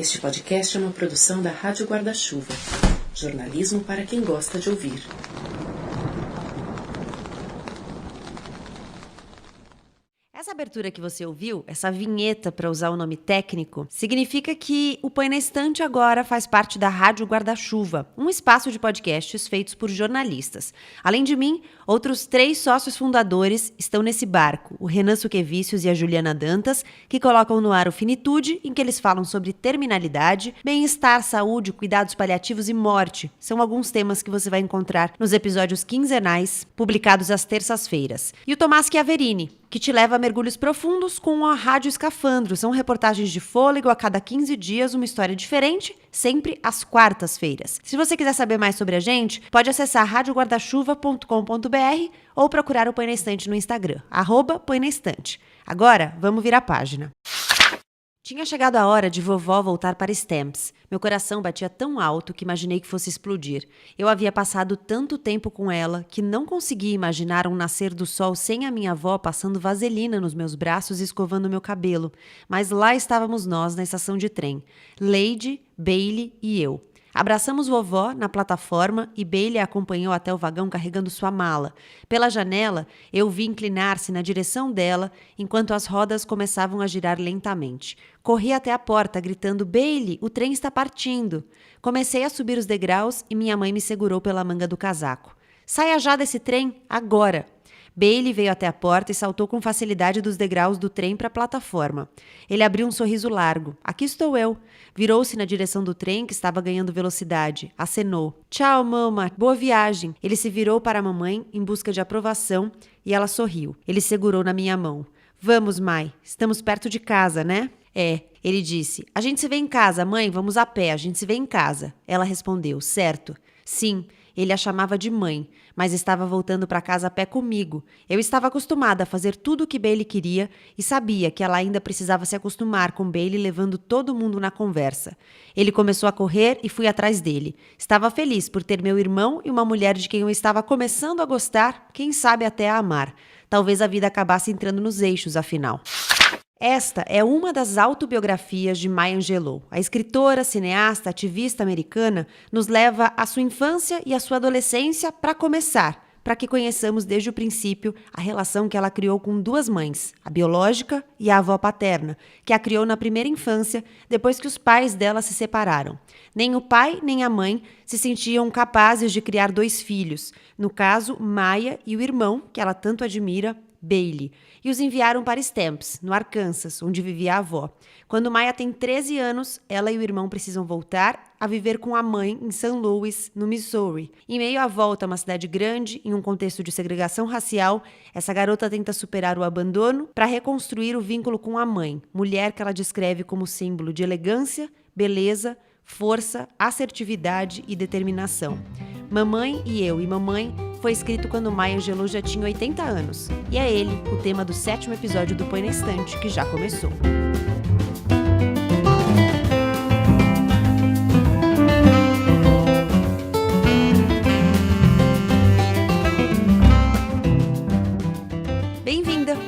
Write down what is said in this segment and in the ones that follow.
Este podcast é uma produção da Rádio Guarda-Chuva. Jornalismo para quem gosta de ouvir. Essa abertura que você ouviu, essa vinheta para usar o nome técnico, significa que o Põe na Estante agora faz parte da Rádio Guarda-Chuva, um espaço de podcasts feitos por jornalistas. Além de mim, outros 3 sócios fundadores estão nesse barco, o Renan Suquevicius e a Juliana Dantas, que colocam no ar o Finitude, em que eles falam sobre terminalidade, bem-estar, saúde, cuidados paliativos e morte. São alguns temas que você vai encontrar nos episódios quinzenais, publicados às terças-feiras. E o Tomás Chiaverini, que te leva a mergulhos profundos com a Rádio Escafandro. São reportagens de fôlego a cada 15 dias, uma história diferente, sempre às quartas-feiras. Se você quiser saber mais sobre a gente, pode acessar radioguardachuva.com.br ou procurar o Põe na Estante no Instagram, @Põe na Estante. Agora, vamos virar a página. Tinha chegado a hora de vovó voltar para Stamps. Meu coração batia tão alto que imaginei que fosse explodir. Eu havia passado tanto tempo com ela que não conseguia imaginar um nascer do sol sem a minha avó passando vaselina nos meus braços e escovando meu cabelo. Mas lá estávamos nós na estação de trem. Lady, Bailey e eu. Abraçamos vovó na plataforma e Bailey a acompanhou até o vagão carregando sua mala. Pela janela, eu vi inclinar-se na direção dela enquanto as rodas começavam a girar lentamente. Corri até a porta gritando: "Bailey, o trem está partindo!" Comecei a subir os degraus e minha mãe me segurou pela manga do casaco. "Saia já desse trem, agora!" Bailey veio até a porta e saltou com facilidade dos degraus do trem para a plataforma. Ele abriu um sorriso largo. "Aqui estou eu." Virou-se na direção do trem, que estava ganhando velocidade. Acenou. "Tchau, mama. Boa viagem." Ele se virou para a mamãe em busca de aprovação e ela sorriu. Ele segurou na minha mão. "Vamos, Mai. Estamos perto de casa, né?" "É." Ele disse. "A gente se vê em casa, mãe. Vamos a pé. A gente se vê em casa." Ela respondeu. "Certo." "Sim." Ele a chamava de mãe, mas estava voltando para casa a pé comigo. Eu estava acostumada a fazer tudo o que Bailey queria e sabia que ela ainda precisava se acostumar com Bailey levando todo mundo na conversa. Ele começou a correr e fui atrás dele. Estava feliz por ter meu irmão e uma mulher de quem eu estava começando a gostar, quem sabe até a amar. Talvez a vida acabasse entrando nos eixos, afinal. Esta é uma das autobiografias de Maya Angelou. A escritora, cineasta, ativista americana nos leva à sua infância e à sua adolescência para começar, para que conheçamos desde o princípio a relação que ela criou com 2 mães, a biológica e a avó paterna, que a criou na primeira infância, depois que os pais dela se separaram. Nem o pai nem a mãe se sentiam capazes de criar 2 filhos, no caso, Maya e o irmão, que ela tanto admira, Bailey, e os enviaram para Stamps, no Arkansas, onde vivia a avó. Quando Maya tem 13 anos, ela e o irmão precisam voltar a viver com a mãe em St. Louis, no Missouri. Em meio à volta a uma cidade grande, em um contexto de segregação racial, essa garota tenta superar o abandono para reconstruir o vínculo com a mãe, mulher que ela descreve como símbolo de elegância, beleza, força, assertividade e determinação. Mamãe e Eu e Mamãe foi escrito quando Maya Angelou já tinha 80 anos. E é ele o tema do 7º episódio do Põe na Estante, que já começou.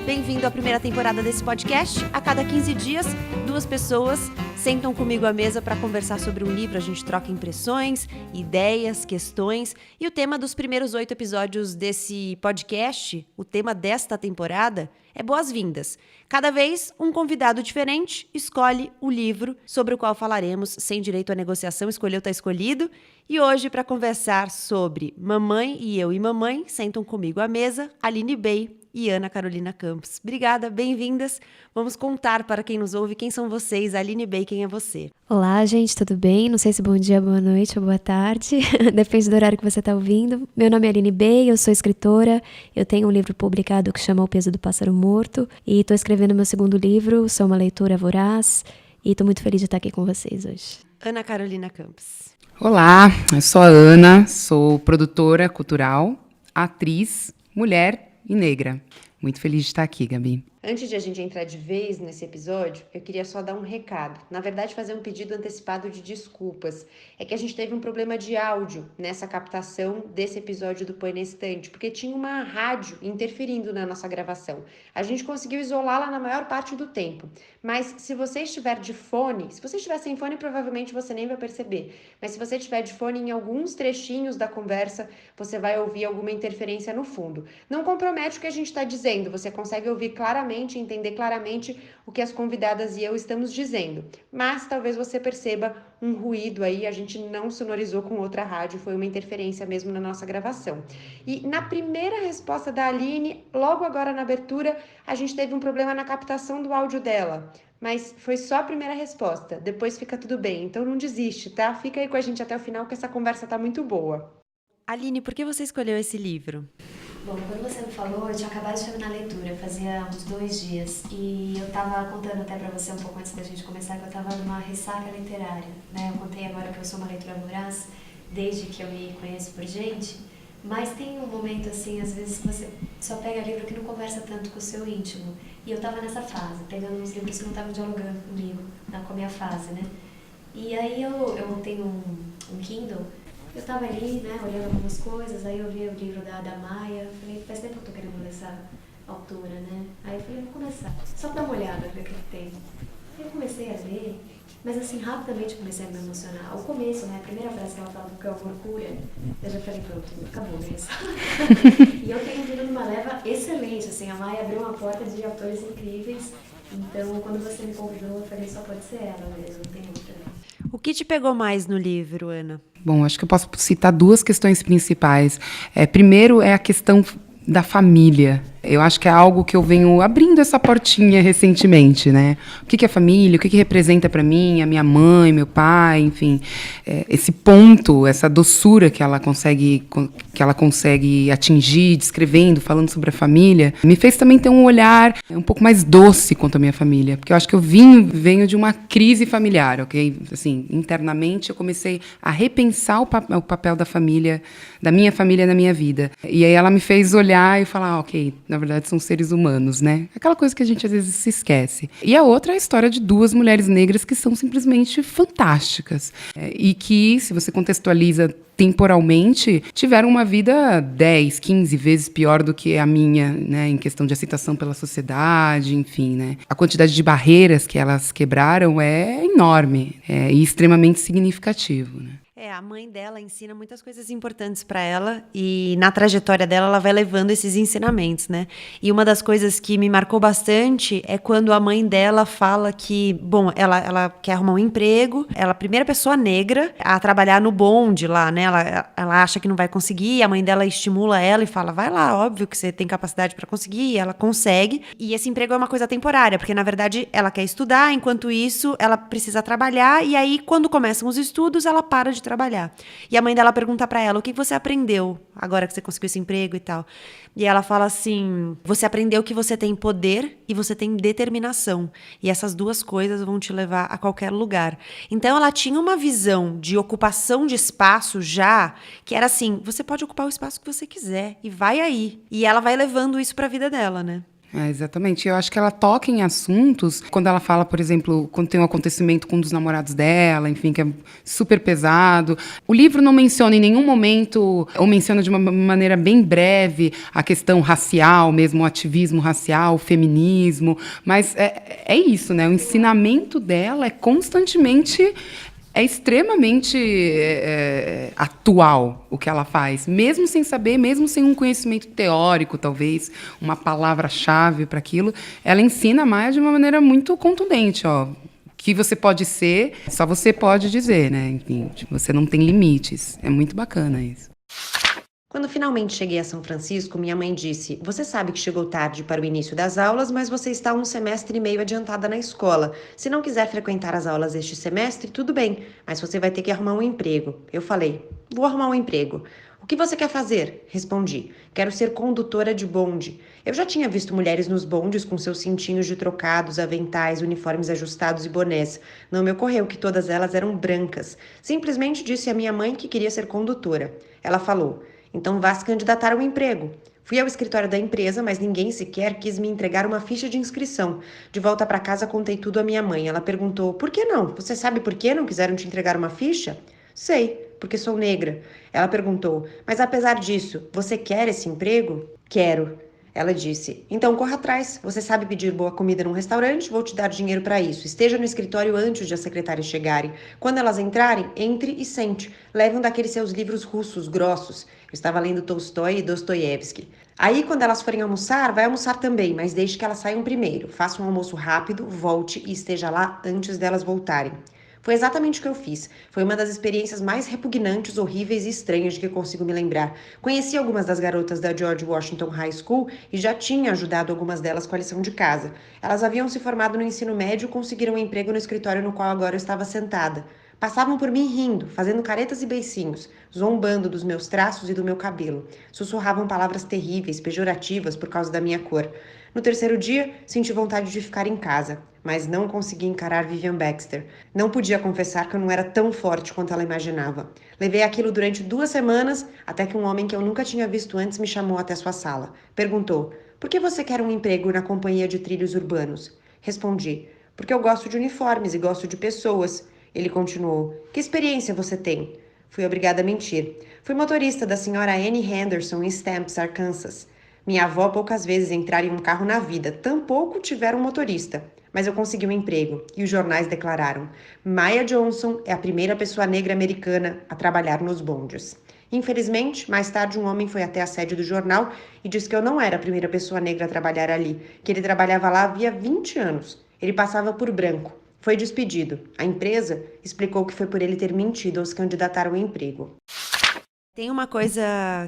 Bem-vindo à primeira temporada desse podcast. A cada 15 dias, 2 pessoas sentam comigo à mesa para conversar sobre um livro. A gente troca impressões, ideias, questões. E o tema dos primeiros 8 episódios desse podcast, o tema desta temporada, é boas-vindas. Cada vez, um convidado diferente escolhe o livro sobre o qual falaremos. Sem direito à negociação, escolheu, tá escolhido. E hoje, para conversar sobre Mamãe e Eu e Mamãe, sentam comigo à mesa Aline Bey e Ana Carolina Campos. Obrigada, bem-vindas. Vamos contar para quem nos ouve quem são vocês. Aline Bey, quem é você? Olá, gente, tudo bem? Não sei se bom dia, boa noite ou boa tarde. Depende do horário que você está ouvindo. Meu nome é Aline Bey, eu sou escritora. Eu tenho um livro publicado que chama O Peso do Pássaro Morto. E estou escrevendo meu 2º livro, sou uma leitora voraz. E estou muito feliz de estar aqui com vocês hoje. Ana Carolina Campos. Olá, eu sou a Ana, sou produtora cultural, atriz, mulher e negra. Muito feliz de estar aqui, Gabi. Antes de a gente entrar de vez nesse episódio, eu queria só dar um recado. Na verdade, fazer um pedido antecipado de desculpas. É que a gente teve um problema de áudio nessa captação desse episódio do Põe na Estante, porque tinha uma rádio interferindo na nossa gravação. A gente conseguiu isolá-la na maior parte do tempo. Mas se você estiver de fone, se você estiver sem fone, provavelmente você nem vai perceber. Mas se você estiver de fone, em alguns trechinhos da conversa, você vai ouvir alguma interferência no fundo. Não compromete o que a gente está dizendo, você consegue ouvir claramente, entender claramente o que as convidadas e eu estamos dizendo. Mas talvez você perceba um ruído aí, a gente não sonorizou com outra rádio, foi uma interferência mesmo na nossa gravação. E na primeira resposta da Aline, logo agora na abertura, a gente teve um problema na captação do áudio dela. Mas foi só a primeira resposta, depois fica tudo bem, então não desiste, tá? Fica aí com a gente até o final que essa conversa tá muito boa. Aline, por que você escolheu esse livro? Bom, quando você me falou, eu tinha acabado de terminar a leitura, fazia uns 2 dias, e eu tava contando até pra você um pouco antes da gente começar que eu tava numa ressaca literária, né? Eu contei agora que eu sou uma leitora voraz desde que eu me conheço por gente, mas tem um momento assim, às vezes você só pega livro que não conversa tanto com o seu íntimo, e eu tava nessa fase, pegando uns livros que não estavam dialogando comigo, com a minha fase, né? E aí eu tenho um Kindle. Eu tava ali, né, olhando algumas coisas, aí eu vi o livro da Ada Maia, falei, faz tempo que eu tô querendo ler essa autora, né? Aí eu falei, vou começar, só pra dar uma olhada no que tem. Aí eu comecei a ler, mas assim, rapidamente comecei a me emocionar. Ao começo, né, a primeira frase que ela fala do que é o Mercúria, eu já falei, pronto, acabou mesmo. E eu tenho vindo numa leva excelente, assim, a Maia abriu uma porta de autores incríveis, então quando você me convidou, eu falei, só pode ser ela mesmo, não tem outra. O que te pegou mais no livro, Ana? Bom, acho que eu posso citar duas questões principais. Primeiro é a questão da família. Eu acho que é algo que eu venho abrindo essa portinha recentemente, né? O que é família? O que representa para mim? A minha mãe, meu pai, enfim. Esse ponto, essa doçura que ela consegue atingir, descrevendo, falando sobre a família, me fez também ter um olhar um pouco mais doce quanto à minha família. Porque eu acho que eu venho de uma crise familiar, ok? Assim, internamente eu comecei a repensar o papel da família, da minha família na minha vida. E aí ela me fez olhar e falar, ok, na verdade são seres humanos, né? Aquela coisa que a gente às vezes se esquece. E a outra é a história de duas mulheres negras que são simplesmente fantásticas. E que, se você contextualiza temporalmente, tiveram uma vida 10, 15 vezes pior do que a minha, né? Em questão de aceitação pela sociedade, enfim, né? A quantidade de barreiras que elas quebraram é enorme e extremamente significativo, né? A mãe dela ensina muitas coisas importantes para ela e na trajetória dela ela vai levando esses ensinamentos, né? E uma das coisas que me marcou bastante é quando a mãe dela fala que, bom, ela quer arrumar um emprego, ela é a primeira pessoa negra a trabalhar no bonde lá, né? Ela acha que não vai conseguir, a mãe dela estimula ela e fala, vai lá, óbvio que você tem capacidade para conseguir, e ela consegue. E esse emprego é uma coisa temporária, porque na verdade ela quer estudar, enquanto isso ela precisa trabalhar, e aí quando começam os estudos ela para de trabalhar. E a mãe dela pergunta pra ela, o que você aprendeu agora que você conseguiu esse emprego e tal? E ela fala assim, você aprendeu que você tem poder e você tem determinação. E essas duas coisas vão te levar a qualquer lugar. Então ela tinha uma visão de ocupação de espaço já, que era assim, você pode ocupar o espaço que você quiser e vai aí. E ela vai levando isso pra vida dela, né? Exatamente. Eu acho que ela toca em assuntos, quando ela fala, por exemplo, quando tem um acontecimento com um dos namorados dela, enfim, que é super pesado. O livro não menciona em nenhum momento, ou menciona de uma maneira bem breve, a questão racial mesmo, o ativismo racial, o feminismo, mas é isso, né? O ensinamento dela é constantemente... É extremamente atual o que ela faz, mesmo sem saber, mesmo sem um conhecimento teórico, talvez, uma palavra-chave para aquilo, ela ensina mais de uma maneira muito contundente, ó. O que você pode ser, só você pode dizer, né? Enfim, você não tem limites. É muito bacana isso. Quando finalmente cheguei a São Francisco, minha mãe disse, você sabe que chegou tarde para o início das aulas, mas você está 1 semestre e meio adiantada na escola. Se não quiser frequentar as aulas este semestre, tudo bem, mas você vai ter que arrumar um emprego. Eu falei, vou arrumar um emprego. O que você quer fazer? Respondi, quero ser condutora de bonde. Eu já tinha visto mulheres nos bondes com seus cintinhos de trocados, aventais, uniformes ajustados e bonés. Não me ocorreu que todas elas eram brancas. Simplesmente disse à minha mãe que queria ser condutora. Ela falou, então vá se candidatar ao emprego. Fui ao escritório da empresa, mas ninguém sequer quis me entregar uma ficha de inscrição. De volta para casa, contei tudo à minha mãe. Ela perguntou, por que não? Você sabe por que não quiseram te entregar uma ficha? Sei, porque sou negra. Ela perguntou, mas apesar disso, você quer esse emprego? Quero. Ela disse, então corra atrás. Você sabe pedir boa comida num restaurante? Vou te dar dinheiro para isso. Esteja no escritório antes de as secretárias chegarem. Quando elas entrarem, entre e sente. Leve um daqueles seus livros russos, grossos. Eu estava lendo Tolstói e Dostoiévski. Aí, quando elas forem almoçar, vai almoçar também, mas deixe que elas saiam primeiro. Faça um almoço rápido, volte e esteja lá antes delas voltarem. Foi exatamente o que eu fiz. Foi uma das experiências mais repugnantes, horríveis e estranhas de que eu consigo me lembrar. Conheci algumas das garotas da George Washington High School e já tinha ajudado algumas delas com a lição de casa. Elas haviam se formado no ensino médio e conseguiram um emprego no escritório no qual agora eu estava sentada. Passavam por mim rindo, fazendo caretas e beicinhos, zombando dos meus traços e do meu cabelo. Sussurravam palavras terríveis, pejorativas por causa da minha cor. No terceiro dia, senti vontade de ficar em casa, mas não consegui encarar Vivian Baxter. Não podia confessar que eu não era tão forte quanto ela imaginava. Levei aquilo durante 2 semanas, até que um homem que eu nunca tinha visto antes me chamou até sua sala. Perguntou, por que você quer um emprego na companhia de trilhos urbanos? Respondi, porque eu gosto de uniformes e gosto de pessoas. Ele continuou, que experiência você tem? Fui obrigada a mentir. Fui motorista da senhora Annie Henderson em Stamps, Arkansas. Minha avó poucas vezes entrara em um carro na vida, tampouco tiveram um motorista. Mas eu consegui um emprego e os jornais declararam: Maya Johnson é a primeira pessoa negra americana a trabalhar nos bondes. Infelizmente, mais tarde um homem foi até a sede do jornal e disse que eu não era a primeira pessoa negra a trabalhar ali, que ele trabalhava lá havia 20 anos. Ele passava por branco. Foi despedido. A empresa explicou que foi por ele ter mentido ao se candidatar ao emprego. Tem uma coisa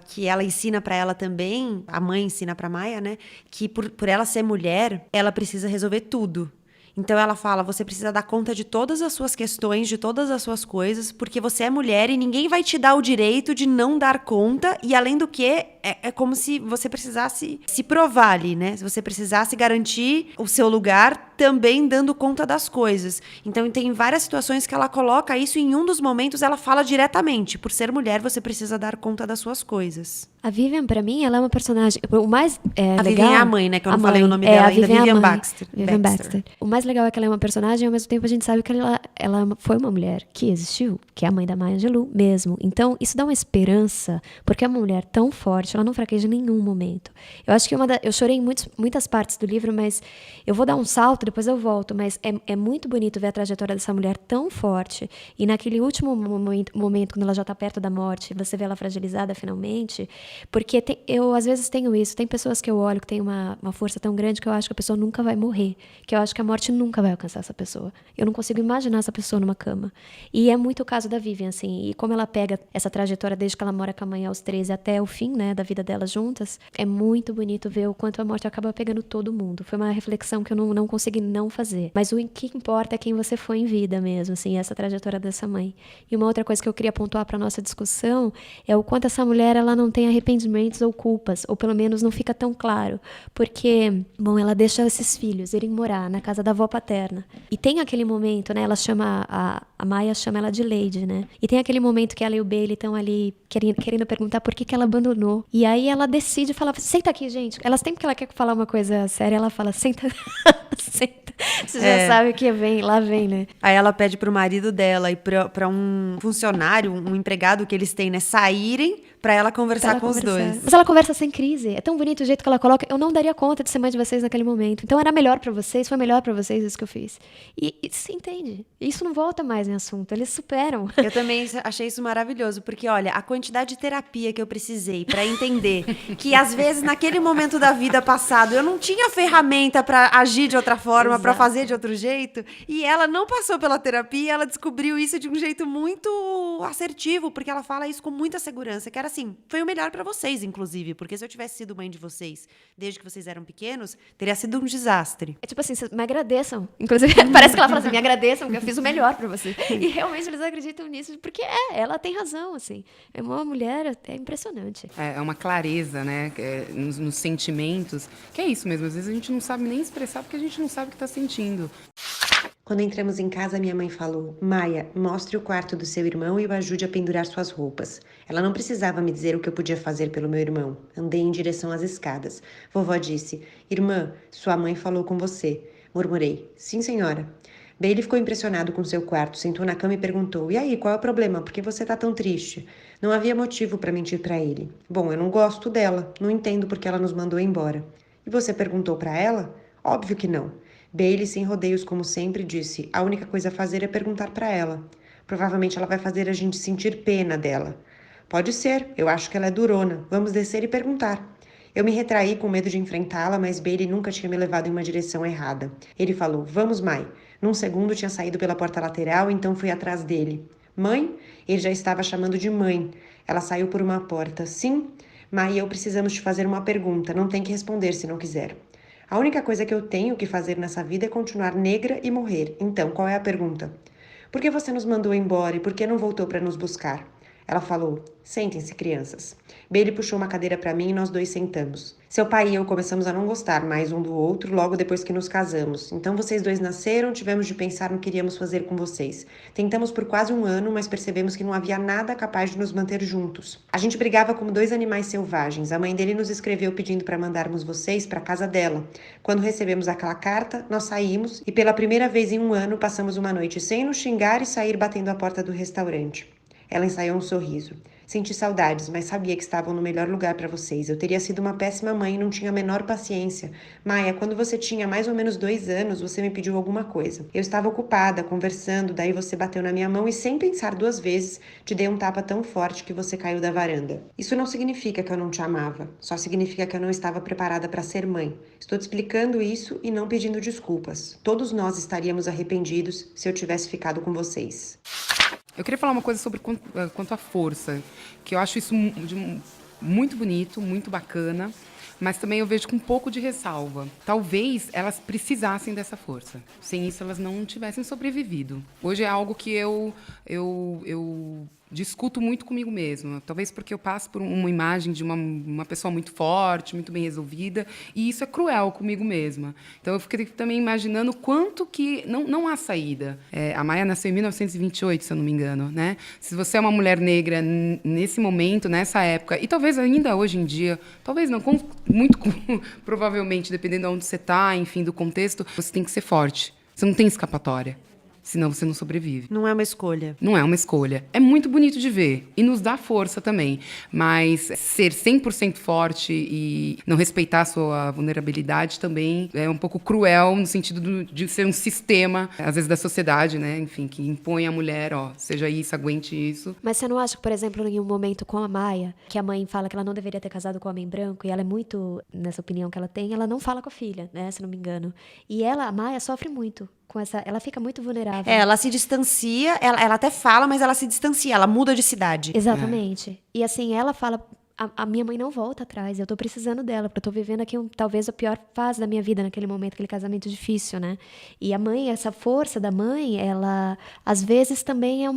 que ela ensina pra ela também, a mãe ensina pra Maya, né? Que por ela ser mulher, ela precisa resolver tudo. Então ela fala, você precisa dar conta de todas as suas questões, de todas as suas coisas, porque você é mulher e ninguém vai te dar o direito de não dar conta. E além do que, é como se você precisasse se provar ali, né? Se você precisasse garantir o seu lugar também dando conta das coisas. Então tem várias situações que ela coloca isso e em um dos momentos ela fala diretamente, por ser mulher você precisa dar conta das suas coisas. A Vivian, pra mim, ela é uma personagem... O mais a legal... Vivian é a mãe, né? Que eu não falei o nome dela ainda. Vivian Baxter. Vivian Baxter. O mais legal é que ela é uma personagem e ao mesmo tempo a gente sabe que ela foi uma mulher que existiu, que é a mãe da Maya Angelou mesmo. Então, isso dá uma esperança, porque é uma mulher tão forte, ela não fraqueja em nenhum momento. Eu acho que eu chorei em muitas partes do livro, mas eu vou dar um salto, depois eu volto, mas é muito bonito ver a trajetória dessa mulher tão forte. E naquele último momento, quando ela já está perto da morte, você vê ela fragilizada finalmente, porque eu às vezes tenho isso, tem pessoas que eu olho que tem uma força tão grande que eu acho que a pessoa nunca vai morrer, que eu acho que a morte nunca vai alcançar essa pessoa. Eu não consigo imaginar essa pessoa numa cama. E é muito o caso da Vivian, assim, e como ela pega essa trajetória desde que ela mora com a mãe aos 13 até o fim, né, da vida delas juntas, é muito bonito ver o quanto a morte acaba pegando todo mundo. Foi uma reflexão que eu não consegui não fazer. Mas o que importa é quem você foi em vida mesmo, assim, essa trajetória dessa mãe. E uma outra coisa que eu queria pontuar para nossa discussão é o quanto essa mulher, ela não tem arrependimentos ou culpas, ou pelo menos não fica tão claro. Porque, bom, ela deixa esses filhos irem morar na casa da avó paterna. E tem aquele momento, né, ela chama, a Maya chama ela de Lady, né? E tem aquele momento que ela e o Bailey estão ali querendo perguntar por que ela abandonou. E aí ela decide falar, senta aqui, gente. Ela sempre que ela quer falar uma coisa séria, ela fala, senta, senta. Você já sabe o que vem, lá vem, né? Aí ela pede pro marido dela e pra um funcionário, um empregado que eles têm, né, saírem pra ela conversar com os dois. Mas ela conversa sem crise. É tão bonito o jeito que ela coloca. Eu não daria conta de ser mãe de vocês naquele momento. Então era melhor pra vocês, foi melhor pra vocês isso que eu fiz. E se entende. Isso não volta mais em assunto. Eles superam. Eu também achei isso maravilhoso, porque olha, a quantidade de terapia que eu precisei pra entender que às vezes naquele momento da vida passado eu não tinha ferramenta pra agir de outra forma, pra fazer de outro jeito, e ela não passou pela terapia, ela descobriu isso de um jeito muito assertivo, porque ela fala isso com muita segurança, que era assim, foi o melhor pra vocês, inclusive, porque se eu tivesse sido mãe de vocês desde que vocês eram pequenos, teria sido um desastre. É tipo assim, me agradeçam. Inclusive, parece que ela fala assim, me agradeçam, porque eu fiz o melhor pra vocês. E realmente eles acreditam nisso, porque ela tem razão, assim. É uma mulher, é impressionante. É uma clareza, né, nos sentimentos, que é isso mesmo, às vezes a gente não sabe nem expressar porque a gente não sabe o que está sentindo. Quando entramos em casa, minha mãe falou: Maia, mostre o quarto do seu irmão e o ajude a pendurar suas roupas. Ela não precisava me dizer o que eu podia fazer pelo meu irmão. Andei em direção às escadas. Vovó disse: Irmã, sua mãe falou com você. Murmurei: Sim, senhora. Bailey ficou impressionado com seu quarto, sentou na cama e perguntou: E aí, qual é o problema? Por que você tá tão triste? Não havia motivo para mentir para ele. Bom, eu não gosto dela. Não entendo porque ela nos mandou embora. E você perguntou para ela? Óbvio que não. Bailey, sem rodeios como sempre, disse: A única coisa a fazer é perguntar para ela. Provavelmente ela vai fazer a gente sentir pena dela. Pode ser, eu acho que ela é durona. Vamos descer e perguntar. Eu me retraí com medo de enfrentá-la, mas Bailey nunca tinha me levado em uma direção errada. Ele falou: Vamos, Mai. Num segundo tinha saído pela porta lateral, então fui atrás dele. Mãe? Ele já estava chamando de mãe. Ela saiu por uma porta. Sim? Mai e eu precisamos te fazer uma pergunta. Não tem que responder se não quiser. A única coisa que eu tenho que fazer nessa vida é continuar negra e morrer. Então, qual é a pergunta? Por que você nos mandou embora e por que não voltou para nos buscar? Ela falou: Sentem-se, crianças. Bailey puxou uma cadeira para mim e nós dois sentamos. Seu pai e eu começamos a não gostar mais um do outro logo depois que nos casamos. Então vocês dois nasceram, tivemos de pensar no que iríamos fazer com vocês. Tentamos por quase um ano, mas percebemos que não havia nada capaz de nos manter juntos. A gente brigava como dois animais selvagens. A mãe dele nos escreveu pedindo para mandarmos vocês para a casa dela. Quando recebemos aquela carta, nós saímos e pela primeira vez em um ano passamos uma noite sem nos xingar e sair batendo a porta do restaurante. Ela ensaiou um sorriso. Senti saudades, mas sabia que estavam no melhor lugar para vocês. Eu teria sido uma péssima mãe e não tinha a menor paciência. Maia, quando você tinha mais ou menos 2 anos, você me pediu alguma coisa. Eu estava ocupada, conversando, daí você bateu na minha mão e, sem pensar 2 vezes, te dei um tapa tão forte que você caiu da varanda. Isso não significa que eu não te amava. Só significa que eu não estava preparada para ser mãe. Estou te explicando isso e não pedindo desculpas. Todos nós estaríamos arrependidos se eu tivesse ficado com vocês. Eu queria falar uma coisa sobre quanto à força, que eu acho isso muito bonito, muito bacana, mas também eu vejo com um pouco de ressalva. Talvez elas precisassem dessa força. Sem isso, elas não tivessem sobrevivido. Hoje é algo que eu discuto muito comigo mesma. Talvez porque eu passo por uma imagem de uma pessoa muito forte, muito bem resolvida, e isso é cruel comigo mesma. Então, eu fiquei também imaginando quanto que não há saída. A Maia nasceu em 1928, se eu não me engano, né? Se você é uma mulher negra nesse momento, nessa época, e talvez ainda hoje em dia, talvez não, muito provavelmente, dependendo de onde você está, enfim, do contexto, você tem que ser forte. Você não tem escapatória. Senão você não sobrevive. Não é uma escolha. Não é uma escolha. É muito bonito de ver. E nos dá força também. Mas ser 100% forte e não respeitar a sua vulnerabilidade também é um pouco cruel no sentido de ser um sistema, às vezes da sociedade, né? Enfim, que impõe à mulher, ó, seja isso, aguente isso. Mas você não acha que, por exemplo, em um momento com a Maia, que a mãe fala que ela não deveria ter casado com o homem branco, e ela é muito, nessa opinião que ela tem, ela não fala com a filha, né? Se não me engano. E ela, a Maia, sofre muito. Ela fica muito vulnerável. Ela se distancia, ela até fala, mas ela se distancia, ela muda de cidade. Exatamente. E assim, ela fala, a minha mãe não volta atrás, eu tô precisando dela, porque eu tô vivendo aqui talvez a pior fase da minha vida naquele momento, aquele casamento difícil, né? E a mãe, essa força da mãe, ela, às vezes também é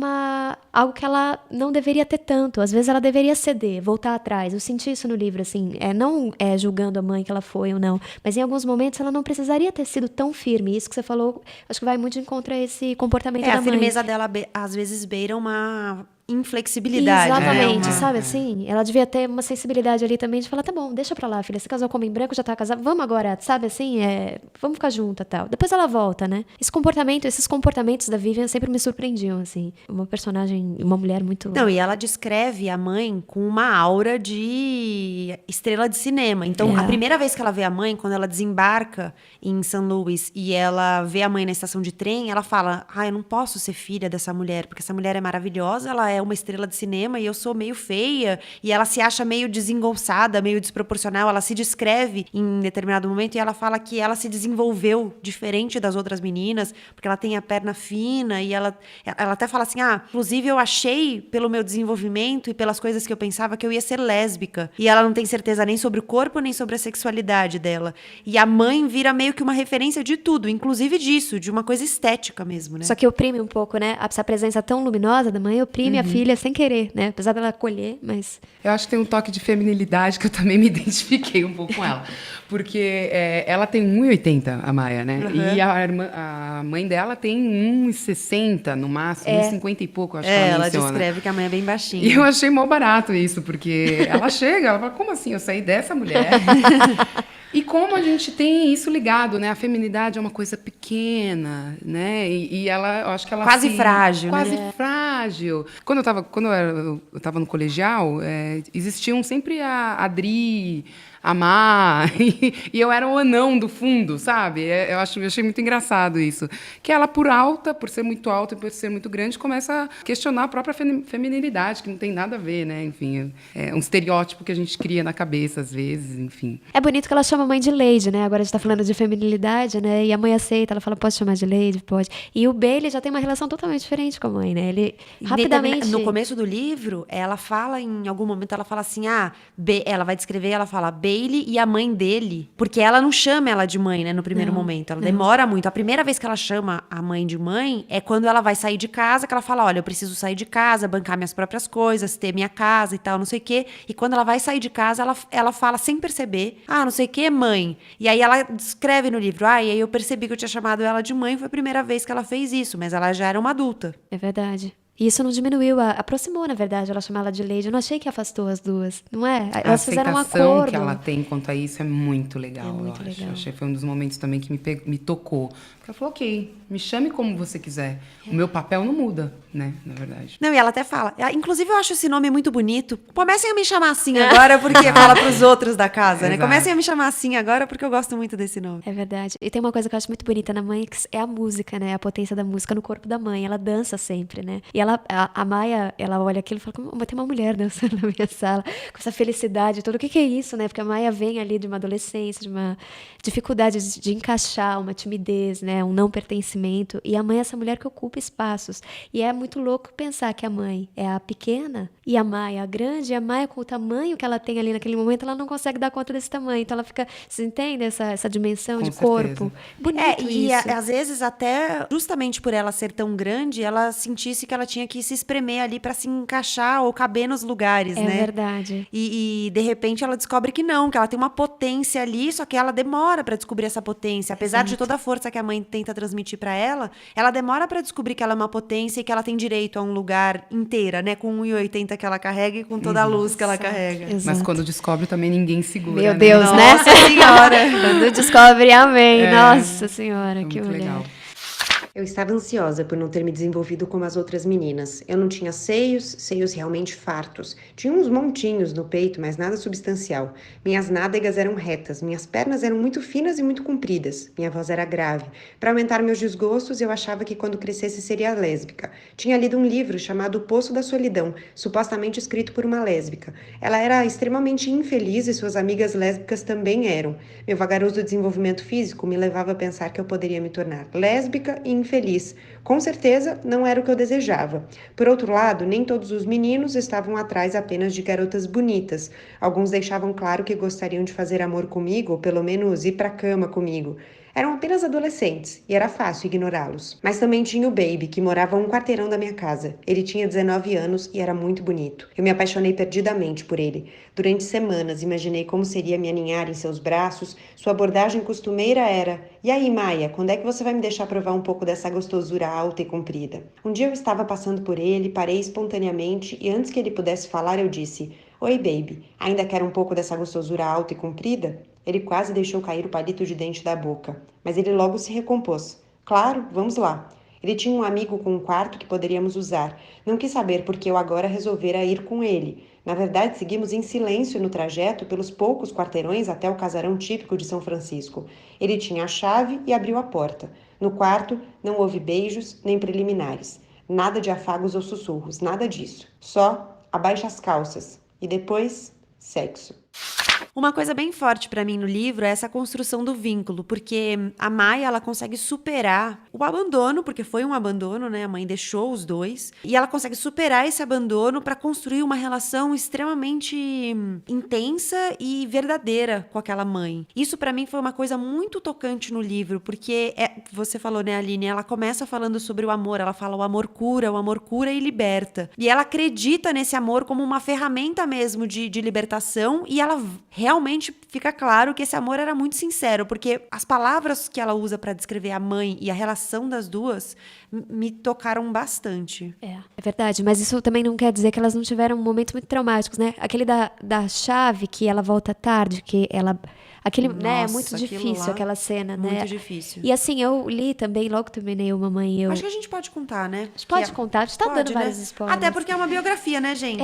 algo que ela não deveria ter tanto, às vezes ela deveria ceder, voltar atrás. Eu senti isso no livro, assim, não julgando a mãe que ela foi ou não, mas em alguns momentos ela não precisaria ter sido tão firme. Isso que você falou, acho que vai muito de encontro a esse comportamento da mãe. A firmeza dela, às vezes, beira uma inflexibilidade. Exatamente, sabe assim? Ela devia ter uma sensibilidade ali também de falar, tá bom, deixa pra lá, filha, você casou com homem branco, já tá casada, vamos agora, sabe assim? Vamos ficar junta e tal. Depois ela volta, né? Esses comportamentos da Vivian sempre me surpreendiam, assim. Uma personagem, uma mulher muito... Não, e ela descreve a mãe com uma aura de estrela de cinema. Então, a primeira vez que ela vê a mãe, quando ela desembarca em St. Louis e ela vê a mãe na estação de trem, ela fala, eu não posso ser filha dessa mulher, porque essa mulher é maravilhosa, ela é uma estrela de cinema e eu sou meio feia, e ela se acha meio desengolçada, meio desproporcional, ela se descreve em determinado momento e ela fala que ela se desenvolveu diferente das outras meninas, porque ela tem a perna fina e ela até fala assim, inclusive eu achei pelo meu desenvolvimento e pelas coisas que eu pensava que eu ia ser lésbica, e ela não tem certeza nem sobre o corpo, nem sobre a sexualidade dela, e a mãe vira meio que uma referência de tudo, inclusive disso, de uma coisa estética mesmo, né? Só que oprime um pouco, né? Essa presença tão luminosa da mãe oprime filha sem querer, né? Apesar dela acolher, mas... Eu acho que tem um toque de feminilidade que eu também me identifiquei um pouco com ela. Porque ela tem 1,80, a Maia, né? E a mãe dela tem 1,60 no máximo, 1,50 e pouco, acho que ela menciona. Ela descreve que a mãe é bem baixinha. E eu achei mó barato isso, porque ela chega, ela fala, como assim? Eu saí dessa mulher? E como a gente tem isso ligado, né? A feminilidade é uma coisa pequena, né? E ela, eu acho que ela... Quase frágil, quase né? frágil. Quando eu estava no colegial, existiam sempre a Adri, a Má, e eu era o anão do fundo, sabe? Eu achei muito engraçado isso. Que ela, por ser muito alta e por ser muito grande, começa a questionar a própria feminilidade, que não tem nada a ver, né? Enfim, é um estereótipo que a gente cria na cabeça, às vezes, enfim. É bonito que ela chama a mãe de Lady, né? Agora a gente tá falando de feminilidade, né? E a mãe aceita, ela fala, pode chamar de Lady? Pode. E o Bailey já tem uma relação totalmente diferente com a mãe, né? Ele, rapidamente... No começo do livro, ela fala, em algum momento, ela fala assim, ela vai descrever, ela fala Bailey e a mãe dele, porque ela não chama ela de mãe, né, no primeiro momento, ela demora muito. A primeira vez que ela chama a mãe de mãe é quando ela vai sair de casa, que ela fala, olha, eu preciso sair de casa, bancar minhas próprias coisas, ter minha casa e tal, não sei o quê. E quando ela vai sair de casa, ela fala sem perceber, não sei o quê, mãe. E aí ela descreve no livro, e aí eu percebi que eu tinha chamado ela de mãe, foi a primeira vez que ela fez isso, mas ela já era uma adulta. É verdade. E isso não diminuiu, aproximou, na verdade, ela chamar ela de Lady. Eu não achei que afastou as duas, não é? Elas fizeram um acordo. A aceitação que ela tem quanto a isso é muito legal, muito eu legal. acho. Achei que foi um dos momentos também que me tocou. Porque ela falou, ok, me chame como você quiser. O meu papel não muda, né, na verdade. Não, e ela até fala, inclusive eu acho esse nome muito bonito. Comecem a me chamar assim agora, porque fala pros outros da casa, né? Exato. Comecem a me chamar assim agora, porque eu gosto muito desse nome. É verdade. E tem uma coisa que eu acho muito bonita na mãe, que é a música, né? A potência da música no corpo da mãe. Ela dança sempre, né? E a Maia, ela olha aquilo e fala, como tem uma mulher dançando na minha sala, com essa felicidade toda. O que é isso, né? Porque a Maia vem ali de uma adolescência, de uma dificuldade de encaixar, uma timidez, né? Um não pertencimento. E a mãe é essa mulher que ocupa espaços. E é muito louco pensar que a mãe é a pequena e a Maia a grande, e a Maia com o tamanho que ela tem ali naquele momento, ela não consegue dar conta desse tamanho. Então ela fica, você entende essa dimensão de corpo? Bonito isso. Às vezes até, justamente por ela ser tão grande, ela sentisse que ela tinha que se espremer ali pra se encaixar ou caber nos lugares, né? É verdade. E de repente ela descobre que não, que ela tem uma potência ali, só que ela demora pra descobrir essa potência. Apesar de toda a força que a mãe tenta transmitir pra ela demora pra descobrir que ela é uma potência e que ela tem direito a um lugar inteira, né? Com 1,80 que ela carrega e com toda a luz que ela carrega. Exato. Mas quando descobre também ninguém segura, Meu né? Deus, né? Nossa Senhora! Quando descobre, amém. Nossa Senhora, que muito mulher. legal. Eu estava ansiosa por não ter me desenvolvido como as outras meninas. Eu não tinha seios realmente fartos. Tinha uns montinhos no peito, mas nada substancial. Minhas nádegas eram retas, minhas pernas eram muito finas e muito compridas. Minha voz era grave. Para aumentar meus desgostos, eu achava que quando crescesse seria lésbica. Tinha lido um livro chamado O Poço da Solidão, supostamente escrito por uma lésbica. Ela era extremamente infeliz e suas amigas lésbicas também eram. Meu vagaroso desenvolvimento físico me levava a pensar que eu poderia me tornar lésbica e infeliz. Com certeza, não era o que eu desejava. Por outro lado, nem todos os meninos estavam atrás apenas de garotas bonitas. Alguns deixavam claro que gostariam de fazer amor comigo, ou pelo menos ir pra cama comigo. Eram apenas adolescentes, e era fácil ignorá-los. Mas também tinha o Baby, que morava a um quarteirão da minha casa. Ele tinha 19 anos e era muito bonito. Eu me apaixonei perdidamente por ele. Durante semanas, imaginei como seria me aninhar em seus braços. Sua abordagem costumeira era: "E aí, Maia, quando é que você vai me deixar provar um pouco dessa gostosura alta e comprida?" Um dia eu estava passando por ele, parei espontaneamente e antes que ele pudesse falar, eu disse: "Oi, Baby, ainda quer um pouco dessa gostosura alta e comprida?" Ele quase deixou cair o palito de dente da boca, mas ele logo se recompôs. "Claro, vamos lá." Ele tinha um amigo com um quarto que poderíamos usar. Não quis saber porque eu agora resolvera ir com ele. Na verdade, seguimos em silêncio no trajeto pelos poucos quarteirões até o casarão típico de São Francisco. Ele tinha a chave e abriu a porta. No quarto, não houve beijos nem preliminares. Nada de afagos ou sussurros, nada disso. Só abaixa as calças. E depois, sexo. Uma coisa bem forte pra mim no livro é essa construção do vínculo, porque a Maia, ela consegue superar o abandono, porque foi um abandono, né? A mãe deixou os dois, e ela consegue superar esse abandono pra construir uma relação extremamente intensa e verdadeira com aquela mãe. Isso pra mim foi uma coisa muito tocante no livro, porque você falou, né, Aline, ela começa falando sobre o amor, ela fala o amor cura e liberta. E ela acredita nesse amor como uma ferramenta mesmo de libertação, e ela realmente fica claro que esse amor era muito sincero, porque as palavras que ela usa pra descrever a mãe e a relação das duas me tocaram bastante. É verdade, mas isso também não quer dizer que elas não tiveram momentos muito traumáticos, né? Aquele da chave, que ela volta tarde, que ela... Aquele, né, é muito Nossa, difícil lá, aquela cena, né? muito difícil. E assim, eu li também, logo que terminei o Mamãe e Eu. Acho que a gente pode contar, né? A gente pode contar, a gente tá Pode, dando né? vários spoilers. Até porque é uma biografia, né, gente?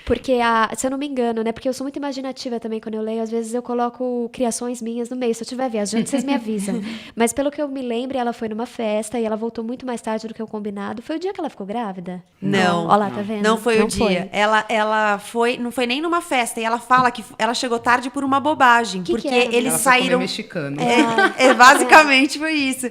Porque, se eu não me engano, né? Porque eu sou muito imaginativa também quando eu leio. Às vezes eu coloco criações minhas no meio. Se eu estiver viajando, vocês me avisam. Mas pelo que eu me lembro, ela foi numa festa e ela voltou muito mais tarde do que o combinado. Foi o dia que ela ficou grávida? Não. Olha lá, tá vendo? Não foi o dia. Ela foi, não foi nem numa festa. E ela fala que ela chegou tarde por uma bobagem. Porque era? eles Ela foi comer saíram... mexicano. Basicamente foi isso.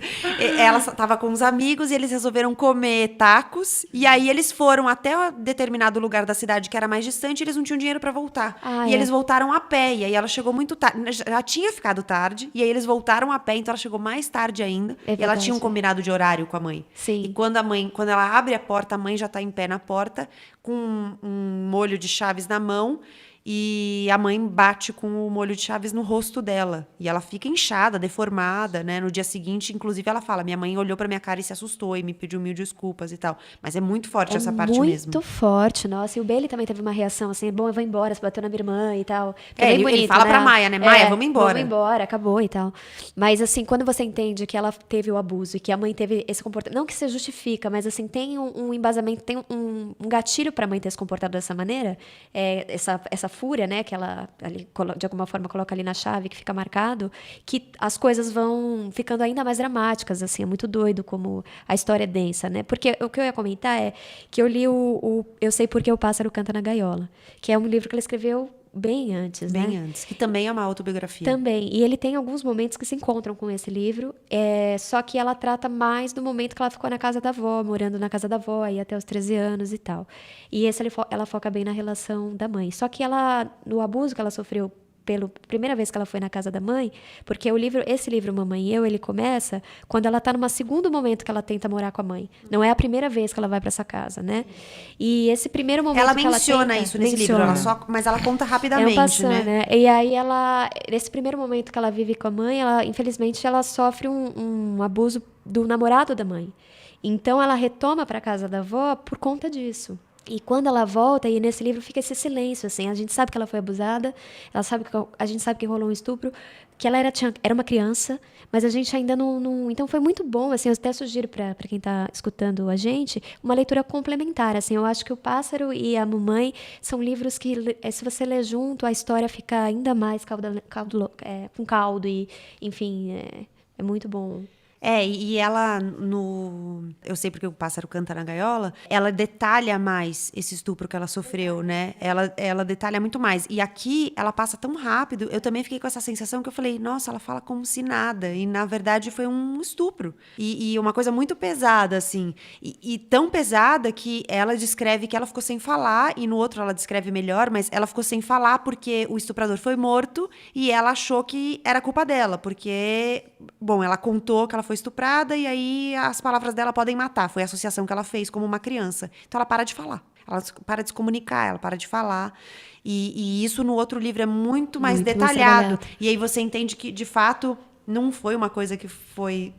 Ela tava com uns amigos e eles resolveram comer tacos. E aí eles foram até determinado lugar da cidade que era mais distante e eles não tinham dinheiro pra voltar. E eles voltaram a pé. E aí ela chegou muito tarde. Já tinha ficado tarde. E aí eles voltaram a pé, então ela chegou mais tarde ainda. É e ela tinha um combinado de horário com a mãe. Sim. E quando ela abre a porta, a mãe já tá em pé na porta, com um molho de chaves na mão. E a mãe bate com o molho de chaves no rosto dela. E ela fica inchada, deformada, né? No dia seguinte, inclusive, ela fala: minha mãe olhou pra minha cara e se assustou e me pediu 1000 desculpas e tal. Mas é muito forte essa parte mesmo. Muito forte, nossa. E o Bailey também teve uma reação assim: bom, eu vou embora, você bateu na minha irmã e tal. Ele fala pra Maia, né? Maia, vamos embora. Vamos embora, acabou e tal. Mas assim, quando você entende que ela teve o abuso e que a mãe teve esse comportamento, não que se justifica, mas assim, tem um embasamento, tem um gatilho pra mãe ter se comportado dessa maneira, essa fúria, né, que ela ali, de alguma forma coloca ali na chave, que fica marcado, que as coisas vão ficando ainda mais dramáticas, assim, é muito doido como a história é densa, né? Porque o que eu ia comentar é que eu li Eu Sei Porque o Pássaro Canta na Gaiola, que é um livro que ela escreveu bem antes, né? Bem antes, que também é uma autobiografia. Também, e ele tem alguns momentos que se encontram com esse livro, só que ela trata mais do momento que ela ficou na casa da avó, morando na casa da avó, aí até os 13 anos e tal. E esse ela foca bem na relação da mãe. Só que ela, no abuso que ela sofreu pela primeira vez que ela foi na casa da mãe, porque esse livro Mamãe e Eu, ele começa quando ela tá num segundo momento que ela tenta morar com a mãe. Não é a primeira vez que ela vai para essa casa, né? E esse primeiro momento ela que menciona ela tenta, isso nesse livro, mas ela conta rapidamente, né? E aí nesse primeiro momento que ela vive com a mãe, infelizmente ela sofre um abuso do namorado da mãe. Então ela retoma para casa da avó por conta disso. E quando ela volta, e nesse livro fica esse silêncio, assim, a gente sabe que ela foi abusada, a gente sabe que rolou um estupro, que ela era uma criança, mas a gente ainda não... Então foi muito bom, assim, eu até sugiro para quem está escutando a gente, uma leitura complementar, assim, eu acho que O Pássaro e a Mamãe são livros que, se você ler junto, a história fica ainda mais com caldo, e, enfim, é muito bom. E ela, Eu Sei Porque o Pássaro Canta na Gaiola, ela detalha mais esse estupro que ela sofreu, né? Ela detalha muito mais. E aqui, ela passa tão rápido, eu também fiquei com essa sensação que eu falei, nossa, ela fala como se nada. E, na verdade, foi um estupro. E uma coisa muito pesada, assim. E tão pesada que ela descreve que ela ficou sem falar, e no outro ela descreve melhor, mas ela ficou sem falar porque o estuprador foi morto e ela achou que era culpa dela, porque, bom, ela contou que ela foi estuprada e aí as palavras dela podem matar. Foi a associação que ela fez como uma criança. Então ela para de falar. Ela para de se comunicar, ela para de falar. E isso no outro livro é muito mais detalhado. E aí você entende que, de fato, não foi uma coisa que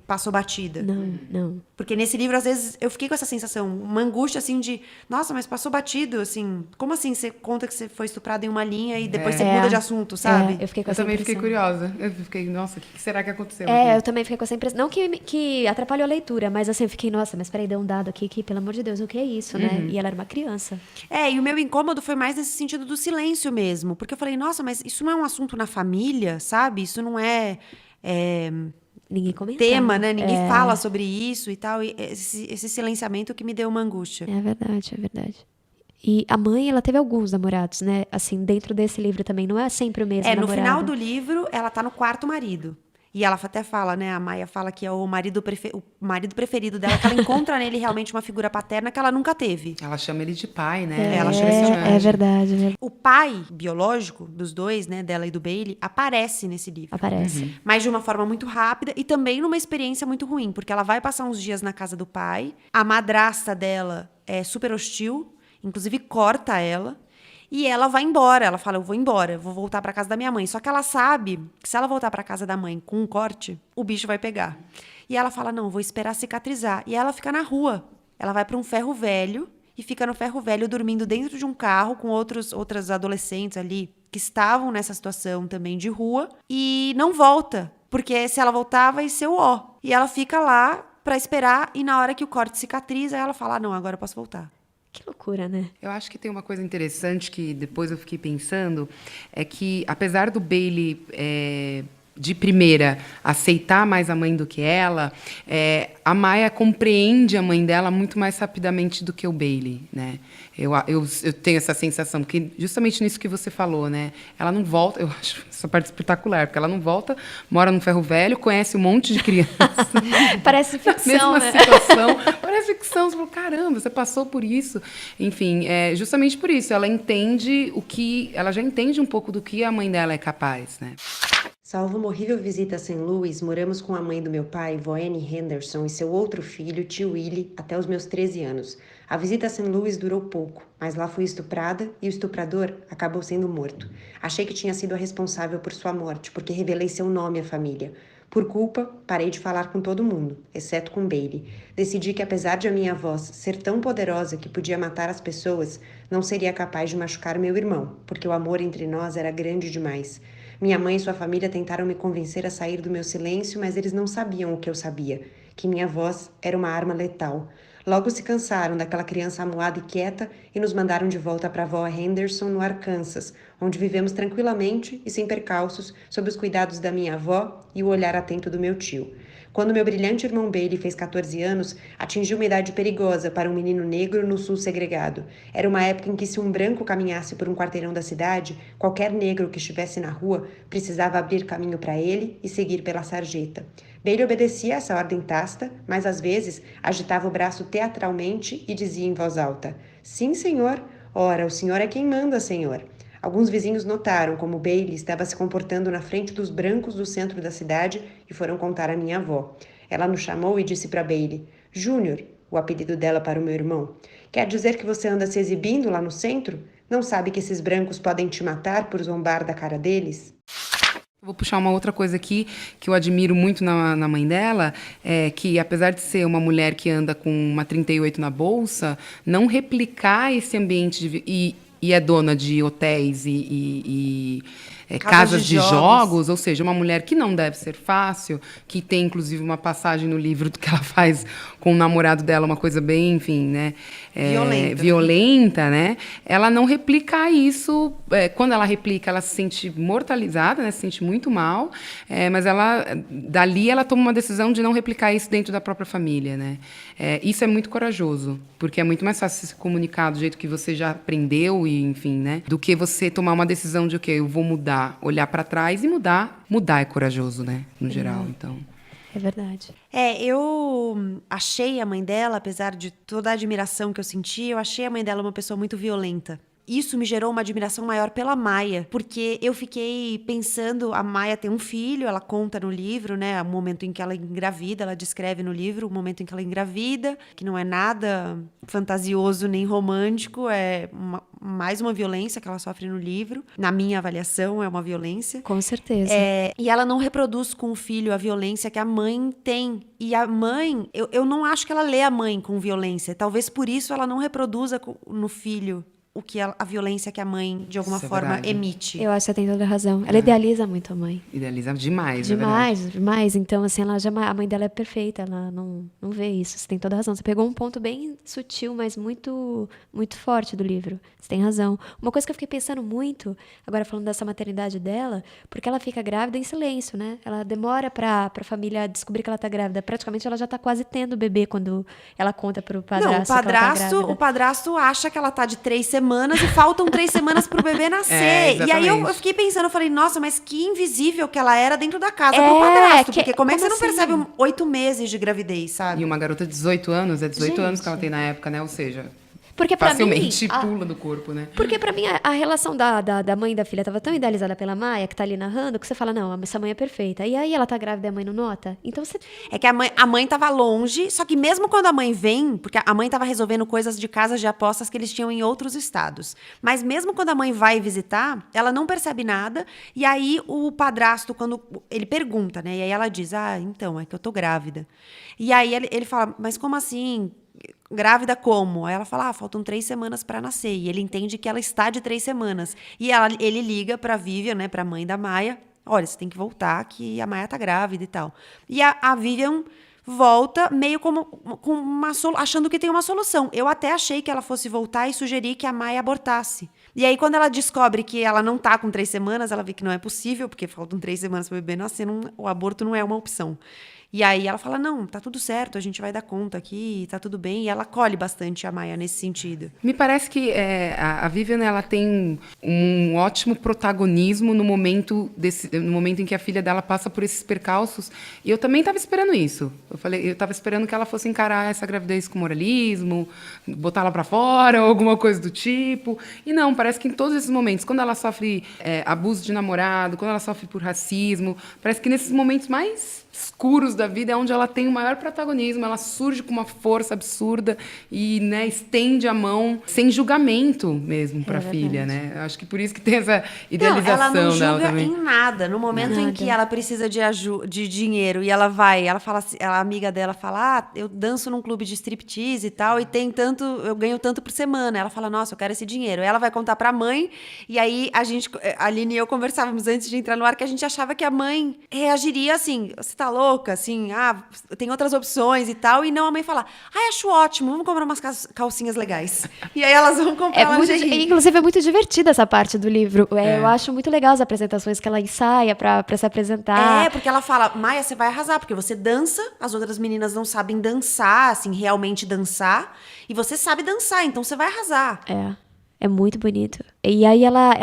passou batida. Não. Porque nesse livro, às vezes, eu fiquei com essa sensação, uma angústia, assim, de... Nossa, mas passou batido, assim... Como assim você conta que você foi estuprada em uma linha e depois você muda de assunto, sabe? Eu fiquei com essa também impressão. Fiquei curiosa. Eu fiquei, nossa, o que será que aconteceu? Eu também fiquei com essa impressão. Não que atrapalhou a leitura, mas assim, eu fiquei, nossa, mas peraí, deu um dado aqui que, pelo amor de Deus, o que é isso, né? E ela era uma criança. E o meu incômodo foi mais nesse sentido do silêncio mesmo. Porque eu falei, nossa, mas isso não é um assunto na família, sabe? Isso não é... Ninguém comenta. Tema, né? Ninguém fala sobre isso e tal. E esse silenciamento que me deu uma angústia. É verdade. E a mãe, ela teve alguns namorados, né? Assim, dentro desse livro também, não é sempre o mesmo namorado. No final do livro, ela tá no quarto marido. E ela até fala, né? A Maia fala que é o marido preferido dela, que ela encontra nele realmente uma figura paterna que ela nunca teve. Ela chama ele de pai, né? Ela chama ele de pai. É verdade, né? O pai biológico dos dois, né? Dela e do Bailey, aparece nesse livro. Aparece. Mas de uma forma muito rápida e também numa experiência muito ruim. Porque ela vai passar uns dias na casa do pai. A madrasta dela é super hostil. Inclusive corta ela. E ela vai embora. Ela fala, eu vou embora, eu vou voltar pra casa da minha mãe. Só que ela sabe que se ela voltar pra casa da mãe com um corte, o bicho vai pegar. E ela fala, não, vou esperar cicatrizar. E ela fica na rua. Ela vai pra um ferro velho e fica no ferro velho dormindo dentro de um carro com outras adolescentes ali que estavam nessa situação também de rua. E não volta, porque se ela voltar vai ser o ó. E ela fica lá pra esperar e na hora que o corte cicatriza, ela fala, não, agora eu posso voltar. Que loucura, né? Eu acho que tem uma coisa interessante que depois eu fiquei pensando, é que apesar do Bailey, de primeira, aceitar mais a mãe do que ela, a Maia compreende a mãe dela muito mais rapidamente do que o Bailey, né? Eu tenho essa sensação, porque justamente nisso que você falou, né? Ela não volta, eu acho essa parte espetacular, porque ela não volta, mora num ferro velho, conhece um monte de crianças. Parece ficção, Mesma né? situação, parece ficção. Você falou, caramba, você passou por isso. Enfim, justamente por isso, ela já entende um pouco do que a mãe dela é capaz, né? Salvo uma horrível visita a St. Louis, moramos com a mãe do meu pai, vó Annie Henderson, e seu outro filho, tio Willie, até os meus 13 anos. A visita a St. Louis durou pouco, mas lá fui estuprada e o estuprador acabou sendo morto. Achei que tinha sido a responsável por sua morte, porque revelei seu nome à família. Por culpa, parei de falar com todo mundo, exceto com Bailey. Decidi que, apesar de a minha voz ser tão poderosa que podia matar as pessoas, não seria capaz de machucar meu irmão, porque o amor entre nós era grande demais. Minha mãe e sua família tentaram me convencer a sair do meu silêncio, mas eles não sabiam o que eu sabia, que minha voz era uma arma letal. Logo se cansaram daquela criança amuada e quieta e nos mandaram de volta para a avó Henderson, no Arkansas, onde vivemos tranquilamente e sem percalços, sob os cuidados da minha avó e o olhar atento do meu tio. Quando meu brilhante irmão Bailey fez 14 anos, atingiu uma idade perigosa para um menino negro no sul segregado. Era uma época em que, se um branco caminhasse por um quarteirão da cidade, qualquer negro que estivesse na rua precisava abrir caminho para ele e seguir pela sarjeta. Bailey obedecia a essa ordem tácita, mas às vezes agitava o braço teatralmente e dizia em voz alta: "Sim, senhor. Ora, o senhor é quem manda, senhor." Alguns vizinhos notaram como Bailey estava se comportando na frente dos brancos do centro da cidade e foram contar à minha avó. Ela nos chamou e disse para Bailey: "Júnior", o apelido dela para o meu irmão, "quer dizer que você anda se exibindo lá no centro? Não sabe que esses brancos podem te matar por zombar da cara deles?" Vou puxar uma outra coisa aqui que eu admiro muito na mãe dela, que apesar de ser uma mulher que anda com uma 38 na bolsa, não replicar esse ambiente e é dona de hotéis e casas de jogos, ou seja, uma mulher que não deve ser fácil, que tem inclusive uma passagem no livro do que ela faz com o namorado dela, uma coisa bem, enfim, né, violenta, né? Ela não replica isso. Quando ela replica, ela se sente mortalizada, né? Se sente muito mal, mas dali ela toma uma decisão de não replicar isso dentro da própria família, né? Isso é muito corajoso, porque é muito mais fácil se comunicar do jeito que você já aprendeu e, enfim, né? Do que você tomar uma decisão de eu vou mudar, olhar para trás e mudar. Mudar é corajoso, né? No geral, então. É verdade. Eu achei a mãe dela, apesar de toda a admiração que eu senti, eu achei a mãe dela uma pessoa muito violenta. Isso me gerou uma admiração maior pela Maia, porque eu fiquei pensando, a Maia tem um filho, ela conta no livro, né, o momento em que ela engravida, ela descreve no livro o momento em que ela engravida, que não é nada fantasioso nem romântico, é mais uma violência que ela sofre no livro. Na minha avaliação, é uma violência. Com certeza. E ela não reproduz com o filho a violência que a mãe tem. E a mãe, eu não acho que ela lê a mãe com violência. Talvez por isso ela não reproduza no filho a violência que a mãe, de alguma Isso é forma, verdade. emite. Eu acho que você tem toda a razão. Ela idealiza muito a mãe. Idealiza demais, é verdade. Demais, demais. Então, assim, a mãe dela é perfeita, ela não vê isso. Você tem toda a razão. Você pegou um ponto bem sutil, mas muito, muito forte do livro. Você tem razão. Uma coisa que eu fiquei pensando muito, agora falando dessa maternidade dela, porque ela fica grávida em silêncio, né? Ela demora pra família descobrir que ela tá grávida. Praticamente ela já tá quase tendo o bebê quando ela conta pro padrasto Não, que ela tá grávida. o padrasto acha que ela tá de 3 semanas e faltam 3 semanas pro bebê nascer. E aí eu exatamente. fiquei pensando, eu falei, nossa, mas que invisível que ela era dentro da casa pro padrasto. Porque como é que você não como percebe assim? 8 meses de gravidez, sabe? E uma garota de 18 anos, é 18 anos que ela Gente. tem na época, né? Ou seja, Porque pra facilmente mim, pula do corpo, né? Porque pra mim a relação da mãe e da filha tava tão idealizada pela Maia, que tá ali narrando, que você fala, não, essa mãe é perfeita. E aí ela tá grávida e a mãe não nota. Então você... É que a mãe tava longe, só que mesmo quando a mãe vem, porque a mãe tava resolvendo coisas de casas de apostas que eles tinham em outros estados. Mas mesmo quando a mãe vai visitar, ela não percebe nada. E aí o padrasto, quando ele pergunta, né? E aí ela diz, então, é que eu tô grávida. E aí ele fala, mas como assim? Grávida como? Aí ela fala, faltam 3 semanas pra nascer. E ele entende que ela está de 3 semanas. E ele liga pra Vivian, né, pra mãe da Maia. Olha, você tem que voltar, que a Maia tá grávida e tal. E a Vivian volta meio como com achando que tem uma solução. Eu até achei que ela fosse voltar e sugerir que a Maia abortasse. E aí, quando ela descobre que ela não tá com 3 semanas, ela vê que não é possível, porque faltam 3 semanas para o bebê nascer, o aborto não é uma opção. E aí ela fala, não, tá tudo certo, a gente vai dar conta aqui, tá tudo bem. E ela acolhe bastante a Maia nesse sentido. Me parece que a Vivian, ela tem um ótimo protagonismo no momento em que a filha dela passa por esses percalços. E eu também estava esperando isso. Eu estava esperando que ela fosse encarar essa gravidez com moralismo, botar ela para fora, ou alguma coisa do tipo. E não, parece que em todos esses momentos, quando ela sofre abuso de namorado, quando ela sofre por racismo, parece que nesses momentos mais escuros da vida é onde ela tem o maior protagonismo, ela surge com uma força absurda e, né, estende a mão sem julgamento mesmo para a filha, né? Acho que por isso que tem essa idealização ela não dela julga também. em nada. No momento em que ela precisa de dinheiro e ela fala assim, a amiga dela fala, eu danço num clube de striptease e tal, e tem tanto, eu ganho tanto por semana. Ela fala, nossa, eu quero esse dinheiro. Ela vai contar pra mãe, e aí a Aline e eu conversávamos antes de entrar no ar que a gente achava que a mãe reagiria assim, você tá louca, assim, tem outras opções e tal, e não a mãe falar, acho ótimo, vamos comprar umas calcinhas legais. E aí elas vão comprar lingerie. Inclusive, é muito divertida essa parte do livro. Eu acho muito legal as apresentações que ela ensaia pra se apresentar. Porque ela fala, Maia, você vai arrasar, porque você dança, as outras meninas não sabem dançar, assim, realmente dançar, e você sabe dançar, então você vai arrasar. É muito bonito. E aí ela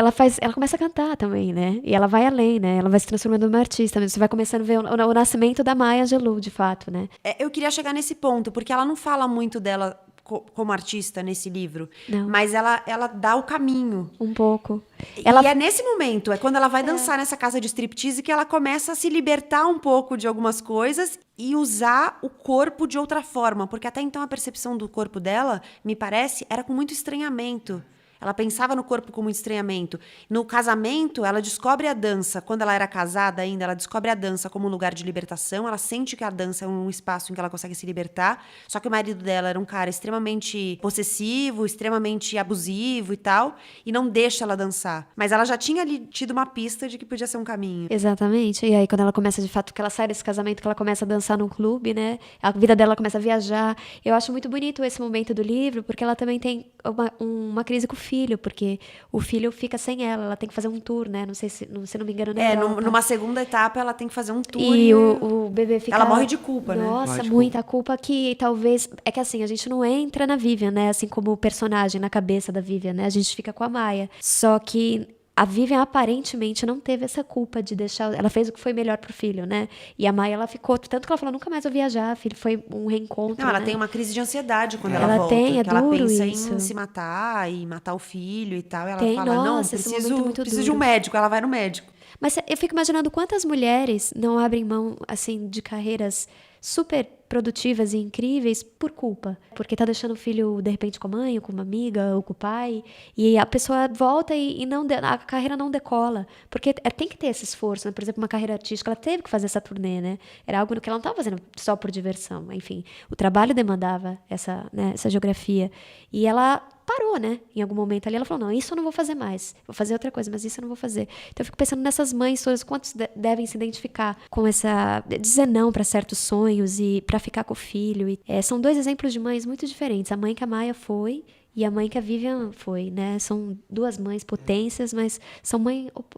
começa a cantar também, né? E ela vai além, né? Ela vai se transformando numa artista. Você vai começando a ver o nascimento da Maya Angelou, de fato, né? Eu queria chegar nesse ponto, porque ela não fala muito dela como artista nesse livro. Não. Mas ela dá o caminho. Um pouco. E é nesse momento, é quando ela vai dançar nessa casa de striptease que ela começa a se libertar um pouco de algumas coisas e usar o corpo de outra forma. Porque até então a percepção do corpo dela, me parece, era com muito estranhamento. Ela pensava no corpo com muito estranhamento. No casamento, ela descobre a dança. Quando ela era casada ainda, ela descobre a dança como um lugar de libertação. Ela sente que a dança é um espaço em que ela consegue se libertar. Só que o marido dela era um cara extremamente possessivo, extremamente abusivo e tal. E não deixa ela dançar. Mas ela já tinha ali tido uma pista de que podia ser um caminho. Exatamente. E aí, quando ela começa, de fato, que ela sai desse casamento, que ela começa a dançar num clube, né? A vida dela começa a viajar. Eu acho muito bonito esse momento do livro, porque ela também tem uma crise com o filho, porque o filho fica sem ela tem que fazer um tour, né? Não sei se não me engano. Numa segunda etapa ela tem que fazer um tour. E o bebê fica... Ela morre de culpa, né? Nossa, muita culpa que talvez... É que assim, a gente não entra na Vivian, né? Assim como o personagem na cabeça da Vivian, né? A gente fica com a Maia. Só que a Vivian aparentemente não teve essa culpa de deixar... Ela fez o que foi melhor pro filho, né? E a Maia, ela ficou... Tanto que ela falou, nunca mais vou viajar, filho. Foi um reencontro, Não, ela né? tem uma crise de ansiedade quando Ela ela volta. tem, é que ela duro pensa isso. em se matar e matar o filho e tal. E ela Tem, fala, nossa, esse momento é muito preciso de duro. um médico. Ela vai no médico. Mas eu fico imaginando quantas mulheres não abrem mão, assim, de carreiras super produtivas e incríveis por culpa. Porque tá deixando o filho, de repente, com a mãe, ou com uma amiga, ou com o pai. E a pessoa volta e a carreira não decola. Porque tem que ter esse esforço, né? Por exemplo, uma carreira artística, ela teve que fazer essa turnê, né? Era algo que ela não estava fazendo só por diversão. Enfim, o trabalho demandava essa geografia. E ela parou, né? Em algum momento ali ela falou, não, isso eu não vou fazer mais. Vou fazer outra coisa, mas isso eu não vou fazer. Então eu fico pensando nessas mães todas, quantos devem se identificar com essa... dizer não para certos sonhos e para ficar com o filho. São 2 exemplos de mães muito diferentes. A mãe que a Maia foi e a mãe que a Vivian foi, né? São 2 mães potências, mas são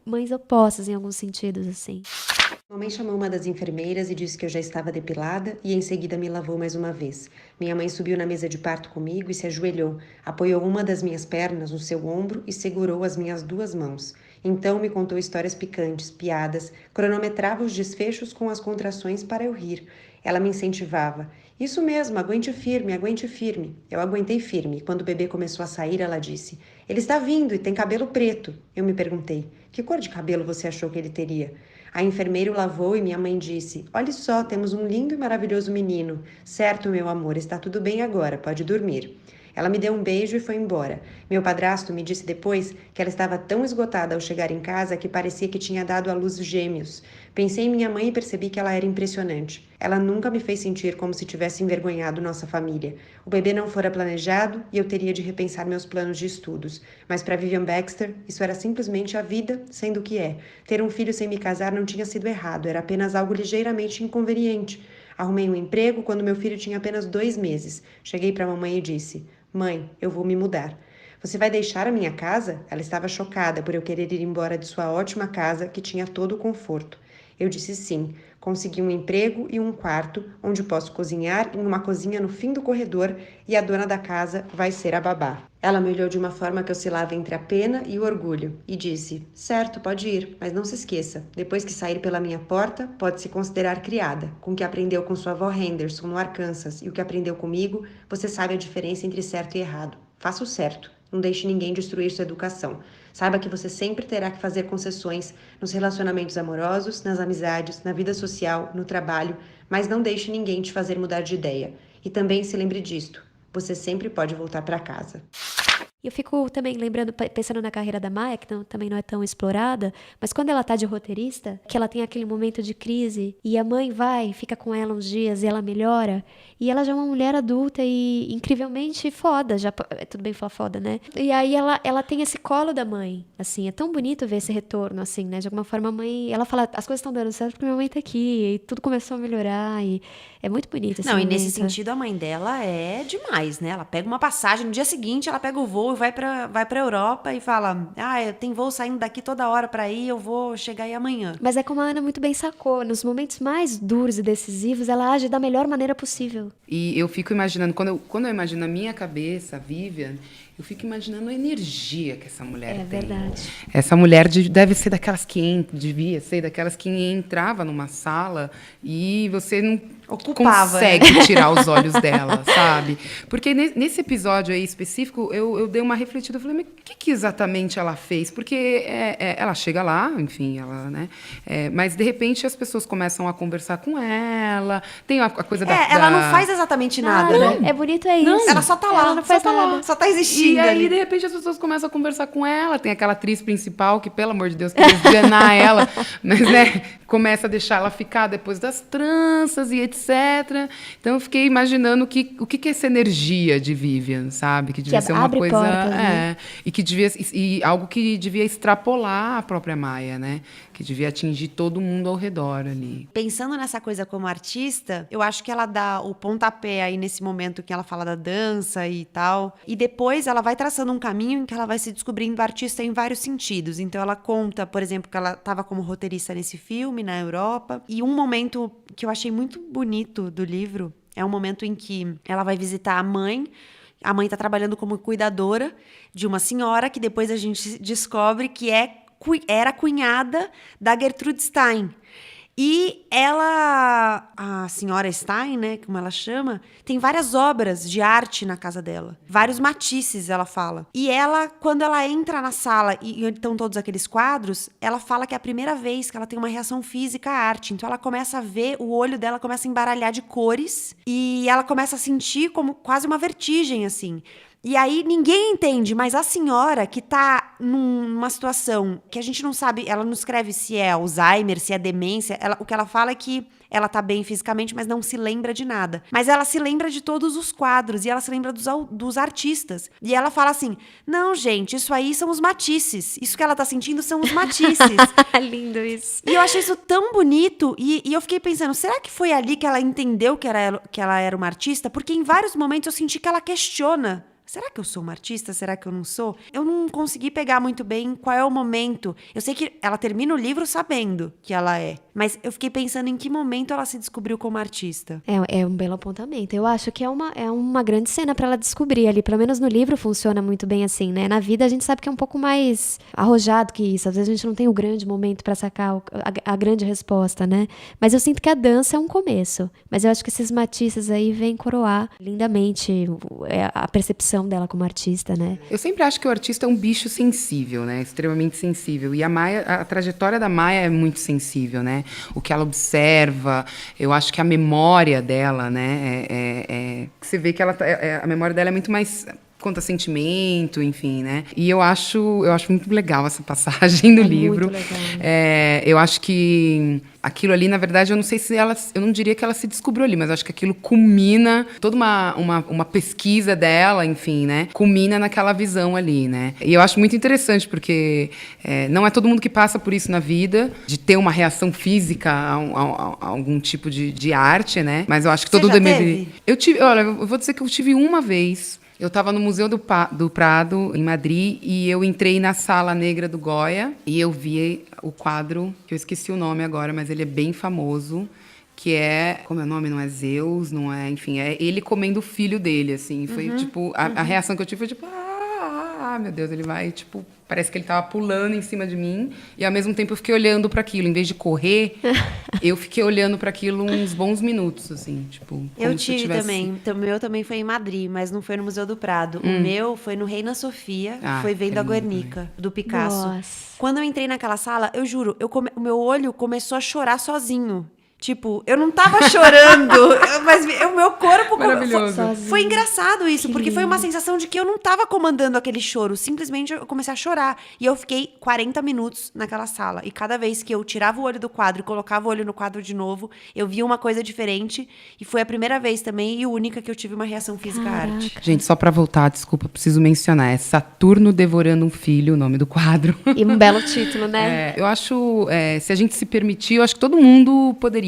mães opostas em alguns sentidos, assim. Mamãe chamou uma das enfermeiras e disse que eu já estava depilada e em seguida me lavou mais uma vez. Minha mãe subiu na mesa de parto comigo e se ajoelhou, apoiou uma das minhas pernas no seu ombro e segurou as minhas 2 mãos. Então me contou histórias picantes, piadas, cronometrava os desfechos com as contrações para eu rir. Ela me incentivava. Isso mesmo, aguente firme, aguente firme. Eu aguentei firme e quando o bebê começou a sair, ela disse, ele está vindo e tem cabelo preto. Eu me perguntei, que cor de cabelo você achou que ele teria? A enfermeira o lavou e minha mãe disse, olhe só, temos um lindo e maravilhoso menino. Certo, meu amor, está tudo bem agora, pode dormir. Ela me deu um beijo e foi embora. Meu padrasto me disse depois que ela estava tão esgotada ao chegar em casa que parecia que tinha dado à luz gêmeos. Pensei em minha mãe e percebi que ela era impressionante. Ela nunca me fez sentir como se tivesse envergonhado nossa família. O bebê não fora planejado e eu teria de repensar meus planos de estudos. Mas para Vivian Baxter, isso era simplesmente a vida sendo o que é. Ter um filho sem me casar não tinha sido errado, era apenas algo ligeiramente inconveniente. Arrumei um emprego quando meu filho tinha apenas 2 meses. Cheguei para a mamãe e disse, mãe, eu vou me mudar. Você vai deixar a minha casa? Ela estava chocada por eu querer ir embora de sua ótima casa que tinha todo o conforto. Eu disse sim. Consegui um emprego e um quarto onde posso cozinhar em uma cozinha no fim do corredor e a dona da casa vai ser a babá. Ela me olhou de uma forma que oscilava entre a pena e o orgulho e disse, certo, pode ir, mas não se esqueça, depois que sair pela minha porta, pode se considerar criada. Com o que aprendeu com sua avó Henderson no Arkansas e o que aprendeu comigo, você sabe a diferença entre certo e errado. Faça o certo. Não deixe ninguém destruir sua educação. Saiba que você sempre terá que fazer concessões nos relacionamentos amorosos, nas amizades, na vida social, no trabalho, mas não deixe ninguém te fazer mudar de ideia. E também se lembre disto, você sempre pode voltar para casa. Eu fico também lembrando, pensando na carreira da Maia, que também não é tão explorada, mas quando ela tá de roteirista, que ela tem aquele momento de crise, e a mãe vai, fica com ela uns dias e ela melhora, e ela já é uma mulher adulta e incrivelmente foda, já, tudo bem falar foda, né? E aí ela tem esse colo da mãe, assim, é tão bonito ver esse retorno, assim, né? De alguma forma a mãe, ela fala, as coisas estão dando certo porque minha mãe tá aqui, e tudo começou a melhorar, e é muito bonito esse Não, momento. e nesse sentido a mãe dela é demais, né? Ela pega uma passagem, no dia seguinte ela pega o voo e vai pra Europa e fala, tem voo saindo daqui toda hora pra ir, eu vou chegar aí amanhã. Mas é como a Ana muito bem sacou, nos momentos mais duros e decisivos, ela age da melhor maneira possível. E eu fico imaginando, quando eu imagino a minha cabeça, a Vivian, eu fico imaginando a energia que essa mulher tem. É verdade. Essa mulher devia ser daquelas que entrava numa sala e você não consegue tirar os olhos dela, sabe? Porque nesse episódio aí específico, eu dei uma refletida, eu falei, mas o que exatamente ela fez? Porque ela chega lá, enfim, ela, né? Mas, de repente, as pessoas começam a conversar com ela, tem a coisa ela não faz exatamente nada, né? É bonito, é isso. Não, ela só tá lá, ela não faz nada. lá, só tá existindo. E aí, ali. de repente, as pessoas começam a conversar com ela. Tem aquela atriz principal que, pelo amor de Deus, quer esganar ela, mas, né, começa a deixar ela ficar depois das tranças e etc. Então, eu fiquei imaginando o que é essa energia de Vivian, sabe? Que devia ser uma coisa... portas, né? E algo que devia extrapolar a própria Maia, né? Que devia atingir todo mundo ao redor ali. Pensando nessa coisa como artista, eu acho que ela dá o pontapé aí nesse momento que ela fala da dança e tal. E depois ela vai traçando um caminho em que ela vai se descobrindo artista em vários sentidos. Então ela conta, por exemplo, que ela estava como roteirista nesse filme na Europa. E um momento que eu achei muito bonito do livro é um momento em que ela vai visitar a mãe. A mãe está trabalhando como cuidadora de uma senhora que depois a gente descobre que era cunhada da Gertrude Stein. E ela, a senhora Stein, né, como ela chama, tem várias obras de arte na casa dela. Vários matisses, ela fala. E ela, quando ela entra na sala e estão todos aqueles quadros, ela fala que é a primeira vez que ela tem uma reação física à arte. Então ela começa a ver, o olho dela começa a embaralhar de cores e ela começa a sentir como quase uma vertigem, assim. E aí ninguém entende, mas a senhora que tá numa situação que a gente não sabe, ela não escreve se é Alzheimer, se é demência, o que ela fala é que ela tá bem fisicamente, mas não se lembra de nada. Mas ela se lembra de todos os quadros e ela se lembra dos artistas. E ela fala assim, não, gente, isso aí são os Matisses. Isso que ela tá sentindo são os Matisses. Lindo isso. E eu achei isso tão bonito e eu fiquei pensando, será que foi ali que ela entendeu que ela era uma artista? Porque em vários momentos eu senti que ela questiona. Será que eu sou uma artista? Será que eu não sou? Eu não consegui pegar muito bem qual é o momento. Eu sei que ela termina o livro sabendo que ela é. Mas eu fiquei pensando em que momento ela se descobriu como artista. É um belo apontamento. Eu acho que é uma grande cena pra ela descobrir ali. Pelo menos no livro funciona muito bem assim, né? Na vida a gente sabe que é um pouco mais arrojado que isso. Às vezes a gente não tem o grande momento pra sacar a grande resposta, né? Mas eu sinto que a dança é um começo. Mas eu acho que esses Matisses aí vêm coroar lindamente a percepção dela como artista, né? Eu sempre acho que o artista é um bicho sensível, né? Extremamente sensível. E a trajetória da Maia é muito sensível, né? O que ela observa, eu acho que a memória dela, né? Você vê que a memória dela é muito mais conta sentimento, enfim, né? E eu acho muito legal essa passagem do livro. Muito legal, né? Eu acho que aquilo ali, na verdade, eu não sei se eu não diria que ela se descobriu ali, mas acho que aquilo culmina, toda uma pesquisa dela, enfim, né? Culmina naquela visão ali, né? E eu acho muito interessante, porque não é todo mundo que passa por isso na vida, de ter uma reação física a algum tipo de arte, né? Mas eu acho que todo mundo deveria. Olha, eu vou dizer que eu tive uma vez. Eu estava no Museu do Prado, em Madrid, e eu entrei na Sala Negra do Goya e eu vi o quadro, que eu esqueci o nome agora, mas ele é bem famoso, que é... Como é o nome? Não é Zeus, não é... Enfim, é ele comendo o filho dele, assim. Foi, a reação que eu tive foi tipo... meu Deus, ele vai, tipo... Parece que ele estava pulando em cima de mim. E, ao mesmo tempo, eu fiquei olhando para aquilo. Em vez de correr, eu fiquei olhando para aquilo uns bons minutos, assim. Tipo, eu tive também. Então, o meu também foi em Madrid, mas não foi no Museu do Prado. O meu foi no Reina Sofia, foi vendo a Guernica, do Picasso. Nossa. Quando eu entrei naquela sala, eu juro, o meu olho começou a chorar sozinho. Tipo, eu não tava chorando, mas o meu corpo... Maravilhoso. Foi engraçado isso, porque foi uma sensação de que eu não tava comandando aquele choro. Simplesmente eu comecei a chorar. E eu fiquei 40 minutos naquela sala. E cada vez que eu tirava o olho do quadro e colocava o olho no quadro de novo, eu via uma coisa diferente. E foi a primeira vez também e única que eu tive uma reação física à arte. Gente, só pra voltar, desculpa, preciso mencionar. É Saturno Devorando um Filho, o nome do quadro. E um belo título, né? Eu acho, se a gente se permitir, eu acho que todo mundo poderia.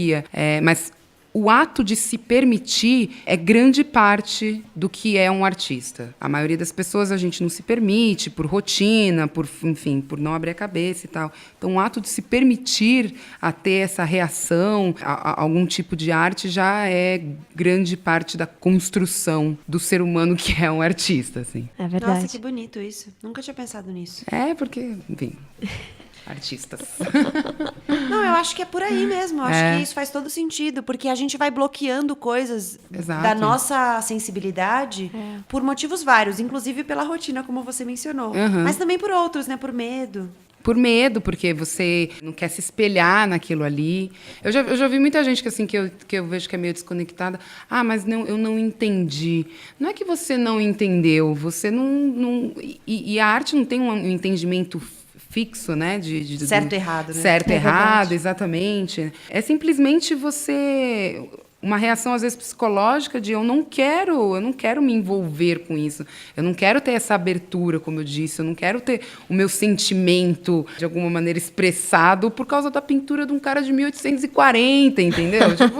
Mas o ato de se permitir é grande parte do que é um artista. A maioria das pessoas a gente não se permite por rotina, enfim, por não abrir a cabeça e tal. Então, o ato de se permitir a ter essa reação a algum tipo de arte já é grande parte da construção do ser humano que é um artista, assim. É verdade. Nossa, que bonito isso. Nunca tinha pensado nisso. Porque, enfim... artistas. Não, eu acho que é por aí mesmo. Eu acho que isso faz todo sentido, porque a gente vai bloqueando coisas da nossa sensibilidade por motivos vários, inclusive pela rotina, como você mencionou. Mas também por outros, né? Por medo. Por medo, porque você não quer se espelhar naquilo ali. Eu já vi muita gente que eu vejo que é meio desconectada. Mas não, eu não entendi. Não é que você não entendeu, você não... E a arte não tem um entendimento fixo, né? Certo e errado, né? Certo e errado, exatamente. É simplesmente você... Uma reação, às vezes, psicológica de eu não quero me envolver com isso. Eu não quero ter essa abertura, como eu disse. Eu não quero ter o meu sentimento, de alguma maneira, expressado por causa da pintura de um cara de 1840, entendeu? Tipo...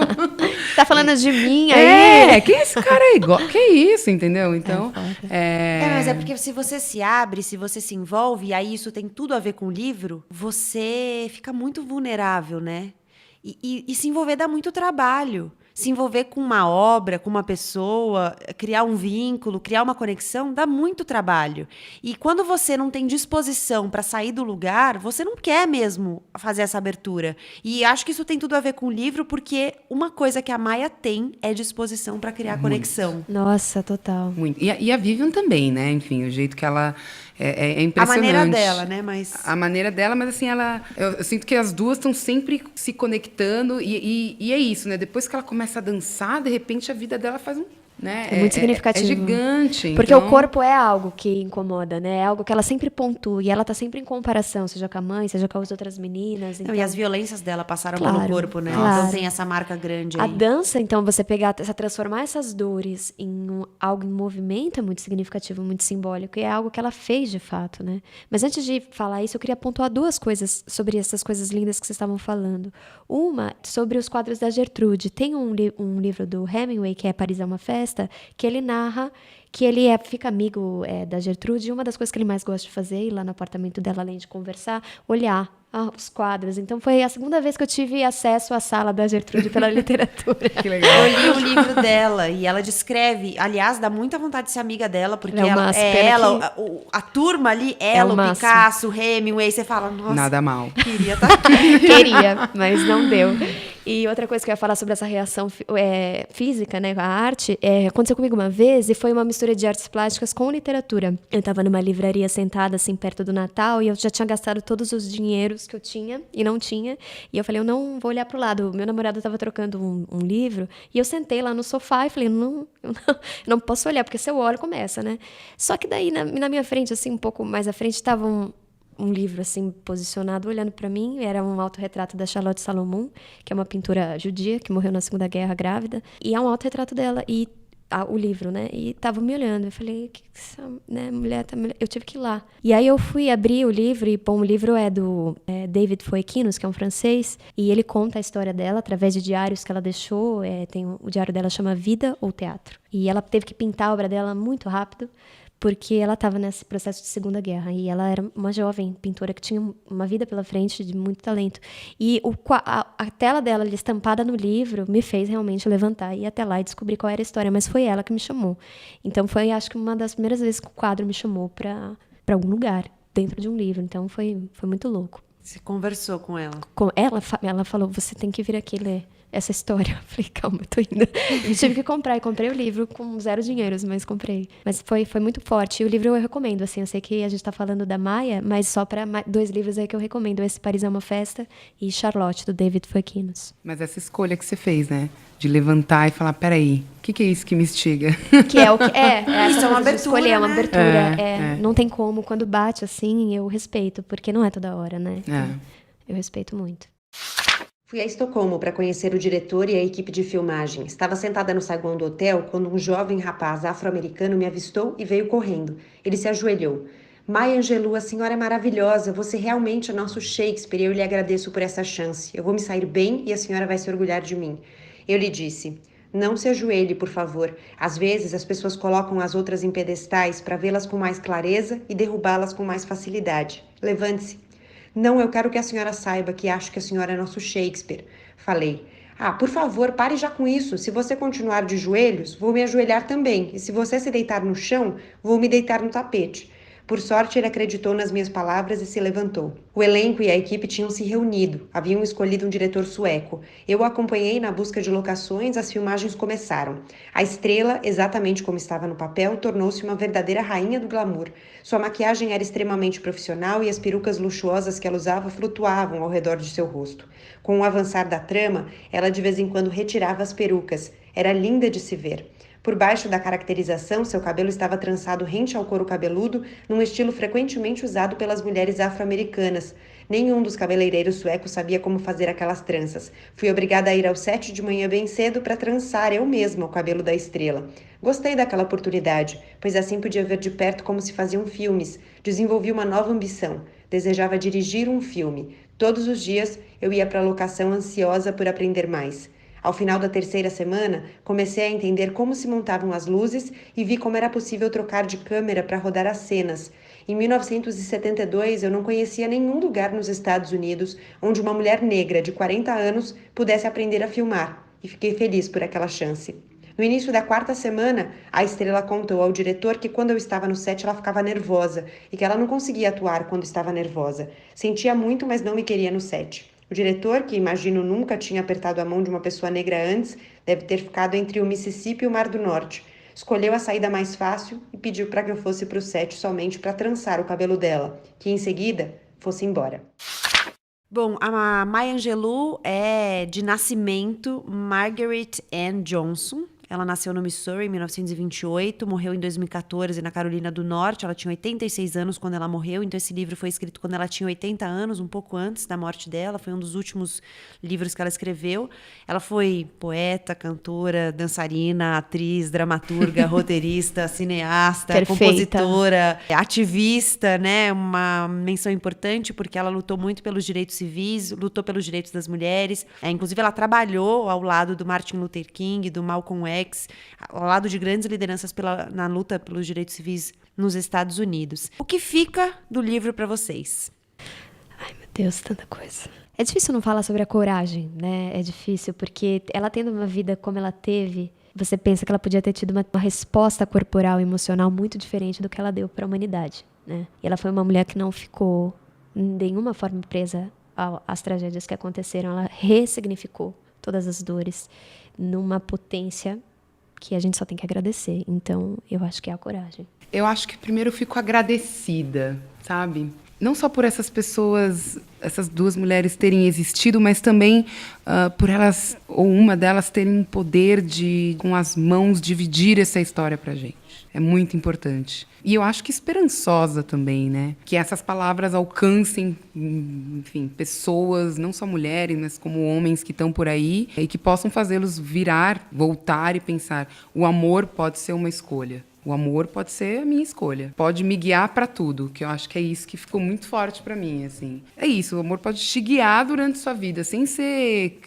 Tá falando de mim aí? Quem é esse cara aí? Que isso, entendeu? Então... mas é porque se você se abre, se você se envolve, e aí isso tem tudo a ver com o livro, você fica muito vulnerável, né? E se envolver dá muito trabalho. Se envolver com uma obra, com uma pessoa, criar um vínculo, criar uma conexão, dá muito trabalho. E quando você não tem disposição para sair do lugar, você não quer mesmo fazer essa abertura. E acho que isso tem tudo a ver com o livro, porque uma coisa que a Maia tem é disposição para criar conexão. Nossa, total. Muito. E a Vivian também, né? Enfim, o jeito que ela... É impressionante. A maneira dela, né? A maneira dela, mas assim, eu sinto que as duas estão sempre se conectando e é isso, né? Depois que ela começa a dançar, de repente a vida dela faz né? É muito significativo. É gigante. Porque então... o corpo é algo que incomoda, né? É algo que ela sempre pontua. E ela tá sempre em comparação, seja com a mãe, seja com as outras meninas. Então... Não, e as violências dela passaram Claro, pelo corpo, né? claro. Então tem essa marca grande aí. A dança, então, você pegar, transformar essas dores em algo em movimento é muito significativo, muito simbólico. E é algo que ela fez, de fato, né? Mas antes de falar isso, eu queria pontuar duas coisas sobre essas coisas lindas que vocês estavam falando. Uma, sobre os quadros da Gertrude. Tem um livro do Hemingway, que é Paris é uma Festa, que ele narra que ele fica amigo da Gertrude, e uma das coisas que ele mais gosta de fazer, ir lá no apartamento dela, além de conversar, olhar os quadros. Então foi a segunda vez que eu tive acesso à sala da Gertrude pela literatura. Que legal. Eu li o livro dela e ela descreve, aliás, dá muita vontade de ser amiga dela, porque a turma ali, ela, o Picasso, o Hemingway, você fala, nossa, nada mal. Queria estar aqui. Queria, mas não deu. E outra coisa que eu ia falar sobre essa reação física, né, com a arte, aconteceu comigo uma vez e foi uma mistura de artes plásticas com literatura. Eu estava numa livraria sentada, assim, perto do Natal, e eu já tinha gastado todos os dinheiros que eu tinha e não tinha. E eu falei, eu não vou olhar pro lado. O meu namorado estava trocando um livro, e eu sentei lá no sofá e falei, eu não posso olhar, porque se eu olho, começa, né? Só que daí, na minha frente, assim, um pouco mais à frente, estava um livro, assim, posicionado, olhando para mim. Era um autorretrato da Charlotte Salomon, que é uma pintora judia, que morreu na Segunda Guerra grávida. E é um autorretrato dela, e o livro, né? E tava me olhando. Eu falei, que essa mulher tá... Eu tive que ir lá. E aí eu fui abrir o livro, e, bom, o livro é do David Foequinos, que é um francês, e ele conta a história dela através de diários que ela deixou. O diário dela chama Vida ou Teatro. E ela teve que pintar a obra dela muito rápido, porque ela estava nesse processo de Segunda Guerra, e ela era uma jovem pintora que tinha uma vida pela frente de muito talento. E a tela dela ali estampada no livro me fez realmente levantar e ir até lá e descobrir qual era a história, mas foi ela que me chamou. Então foi, acho que, uma das primeiras vezes que o quadro me chamou para algum lugar, dentro de um livro. Então foi muito louco. Você conversou com ela? Ela falou, você tem que vir aqui ler essa história. Eu falei, calma, eu tô indo. E tive que comprar. E comprei o livro com 0 dinheiros, mas comprei. Mas foi muito forte. E o livro eu recomendo, assim. Eu sei que a gente tá falando da Maia, mas só para 2 livros aí que eu recomendo. Esse Paris é uma Festa e Charlotte, do David Foequinos. Mas essa escolha que você fez, né? De levantar e falar, peraí, o que é isso que me instiga? Que é o que Isso é uma abertura, escolher, é uma né? abertura. Não tem como. Quando bate, assim, eu respeito. Porque não é toda hora, né? Eu respeito muito. Fui a Estocolmo para conhecer o diretor e a equipe de filmagem. Estava sentada no saguão do hotel quando um jovem rapaz afro-americano me avistou e veio correndo. Ele se ajoelhou. Maya Angelou, a senhora é maravilhosa. Você realmente é nosso Shakespeare e eu lhe agradeço por essa chance. Eu vou me sair bem e a senhora vai se orgulhar de mim. Eu lhe disse, não se ajoelhe, por favor. Às vezes as pessoas colocam as outras em pedestais para vê-las com mais clareza e derrubá-las com mais facilidade. Levante-se. Não, eu quero que a senhora saiba que acho que a senhora é nosso Shakespeare. Falei. Por favor, pare já com isso. Se você continuar de joelhos, vou me ajoelhar também. E se você se deitar no chão, vou me deitar no tapete. Por sorte, ele acreditou nas minhas palavras e se levantou. O elenco e a equipe tinham se reunido. Haviam escolhido um diretor sueco. Eu o acompanhei na busca de locações, as filmagens começaram. A estrela, exatamente como estava no papel, tornou-se uma verdadeira rainha do glamour. Sua maquiagem era extremamente profissional e as perucas luxuosas que ela usava flutuavam ao redor de seu rosto. Com o avançar da trama, ela de vez em quando retirava as perucas. Era linda de se ver. Por baixo da caracterização, seu cabelo estava trançado rente ao couro cabeludo, num estilo frequentemente usado pelas mulheres afro-americanas. Nenhum dos cabeleireiros suecos sabia como fazer aquelas tranças. Fui obrigada a ir ao set de manhã bem cedo para trançar eu mesma o cabelo da estrela. Gostei daquela oportunidade, pois assim podia ver de perto como se faziam filmes. Desenvolvi uma nova ambição. Desejava dirigir um filme. Todos os dias eu ia para a locação ansiosa por aprender mais. Ao final da 3ª semana, comecei a entender como se montavam as luzes e vi como era possível trocar de câmera para rodar as cenas. Em 1972, eu não conhecia nenhum lugar nos Estados Unidos onde uma mulher negra de 40 anos pudesse aprender a filmar, e fiquei feliz por aquela chance. No início da 4ª semana, a estrela contou ao diretor que quando eu estava no set ela ficava nervosa e que ela não conseguia atuar quando estava nervosa. Sentia muito, mas não me queria no set. O diretor, que imagino nunca tinha apertado a mão de uma pessoa negra antes, deve ter ficado entre o Mississippi e o Mar do Norte. Escolheu a saída mais fácil e pediu para que eu fosse para o set somente para trançar o cabelo dela, que em seguida fosse embora. Bom, a Maya Angelou é de nascimento Margaret Ann Johnson. Ela nasceu no Missouri em 1928, morreu em 2014 na Carolina do Norte. Ela tinha 86 anos quando ela morreu, então esse livro foi escrito quando ela tinha 80 anos, um pouco antes da morte dela. Foi um dos últimos livros que ela escreveu. Ela foi poeta, cantora, dançarina, atriz, dramaturga, roteirista, cineasta, Perfeita. compositora, ativista, né? Uma menção importante porque ela lutou muito pelos direitos civis, lutou pelos direitos das mulheres. Inclusive, ela trabalhou ao lado do Martin Luther King, do Malcolm X, ao lado de grandes lideranças na luta pelos direitos civis nos Estados Unidos. O que fica do livro para vocês? Ai, meu Deus, tanta coisa. É difícil não falar sobre a coragem, né? É difícil, porque ela tendo uma vida como ela teve, você pensa que ela podia ter tido uma resposta corporal e emocional muito diferente do que ela deu para a humanidade, né? E ela foi uma mulher que não ficou de nenhuma forma presa às tragédias que aconteceram. Ela ressignificou todas as dores numa potência que a gente só tem que agradecer. Então, eu acho que é a coragem. Eu acho que primeiro eu fico agradecida, sabe? Não só por essas pessoas, essas duas mulheres terem existido, mas também por elas, ou uma delas, terem o poder de, com as mãos, dividir essa história pra gente. É muito importante. E eu acho que esperançosa também, né? Que essas palavras alcancem, enfim, pessoas, não só mulheres, mas como homens que estão por aí, e que possam fazê-los virar, voltar e pensar: o amor pode ser uma escolha. O amor pode ser a minha escolha. Pode me guiar para tudo, que eu acho que é isso que ficou muito forte para mim, assim. É isso, o amor pode te guiar durante a sua vida, sem ser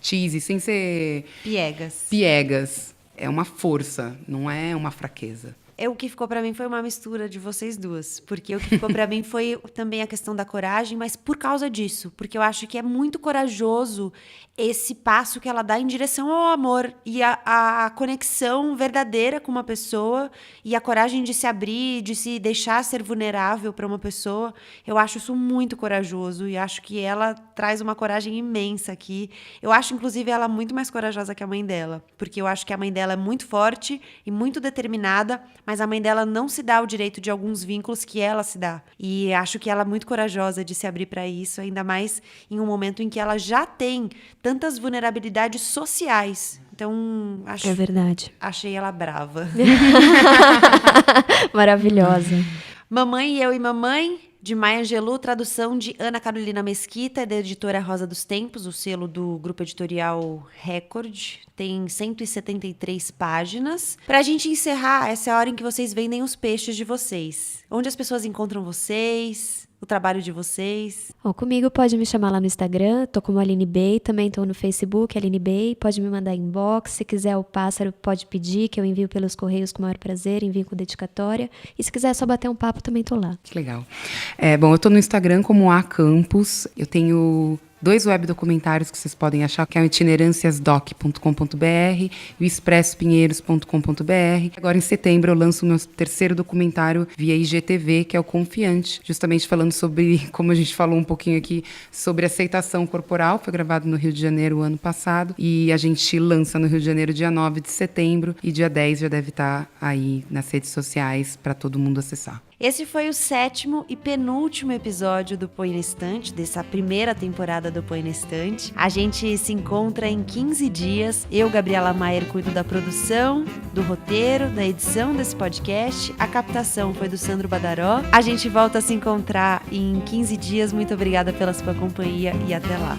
cheesy, sem ser... Piegas. É uma força, não é uma fraqueza. O que ficou pra mim foi uma mistura de vocês duas, porque o que ficou pra mim foi também a questão da coragem, mas por causa disso, porque eu acho que é muito corajoso esse passo que ela dá em direção ao amor e a conexão verdadeira com uma pessoa e a coragem de se abrir, de se deixar ser vulnerável para uma pessoa. Eu acho isso muito corajoso e acho que ela traz uma coragem imensa aqui. Eu acho, inclusive, ela muito mais corajosa que a mãe dela, porque eu acho que a mãe dela é muito forte e muito determinada, mas a mãe dela não se dá o direito de alguns vínculos que ela se dá. E acho que ela é muito corajosa de se abrir para isso, ainda mais em um momento em que ela já tem tantas vulnerabilidades sociais. Então, É verdade. Achei ela brava. Maravilhosa. Mamãe e Eu e Mamãe, de Maya Angelou, tradução de Ana Carolina Mesquita, da editora Rosa dos Tempos, o selo do grupo editorial Record. Tem 173 páginas. Pra gente encerrar, essa é a hora em que vocês vendem os peixes de vocês. Onde as pessoas encontram vocês, o trabalho de vocês. Comigo pode me chamar lá no Instagram, tô como Aline Bey, também tô no Facebook, Aline Bey, pode me mandar inbox, se quiser o pássaro pode pedir, que eu envio pelos correios com o maior prazer, envio com dedicatória, e se quiser só bater um papo, também tô lá. Que legal. Bom, eu tô no Instagram como acampus, eu tenho 2 webdocumentários que vocês podem achar, que é o itinerânciasdoc.com.br e o expressopinheiros.com.br. Agora, em setembro, eu lanço o meu 3º documentário via IGTV, que é o Confiante, justamente falando sobre, como a gente falou um pouquinho aqui, sobre aceitação corporal. Foi gravado no Rio de Janeiro o ano passado e a gente lança no Rio de Janeiro dia 9 de setembro e dia 10 já deve estar aí nas redes sociais para todo mundo acessar. Esse foi o 7º e penúltimo episódio do Põe na Estante, dessa primeira temporada do Põe na Estante. A gente se encontra em 15 dias. Eu, Gabriela Maier, cuido da produção, do roteiro, da edição desse podcast. A captação foi do Sandro Badaró. A gente volta a se encontrar em 15 dias. Muito obrigada pela sua companhia e até lá.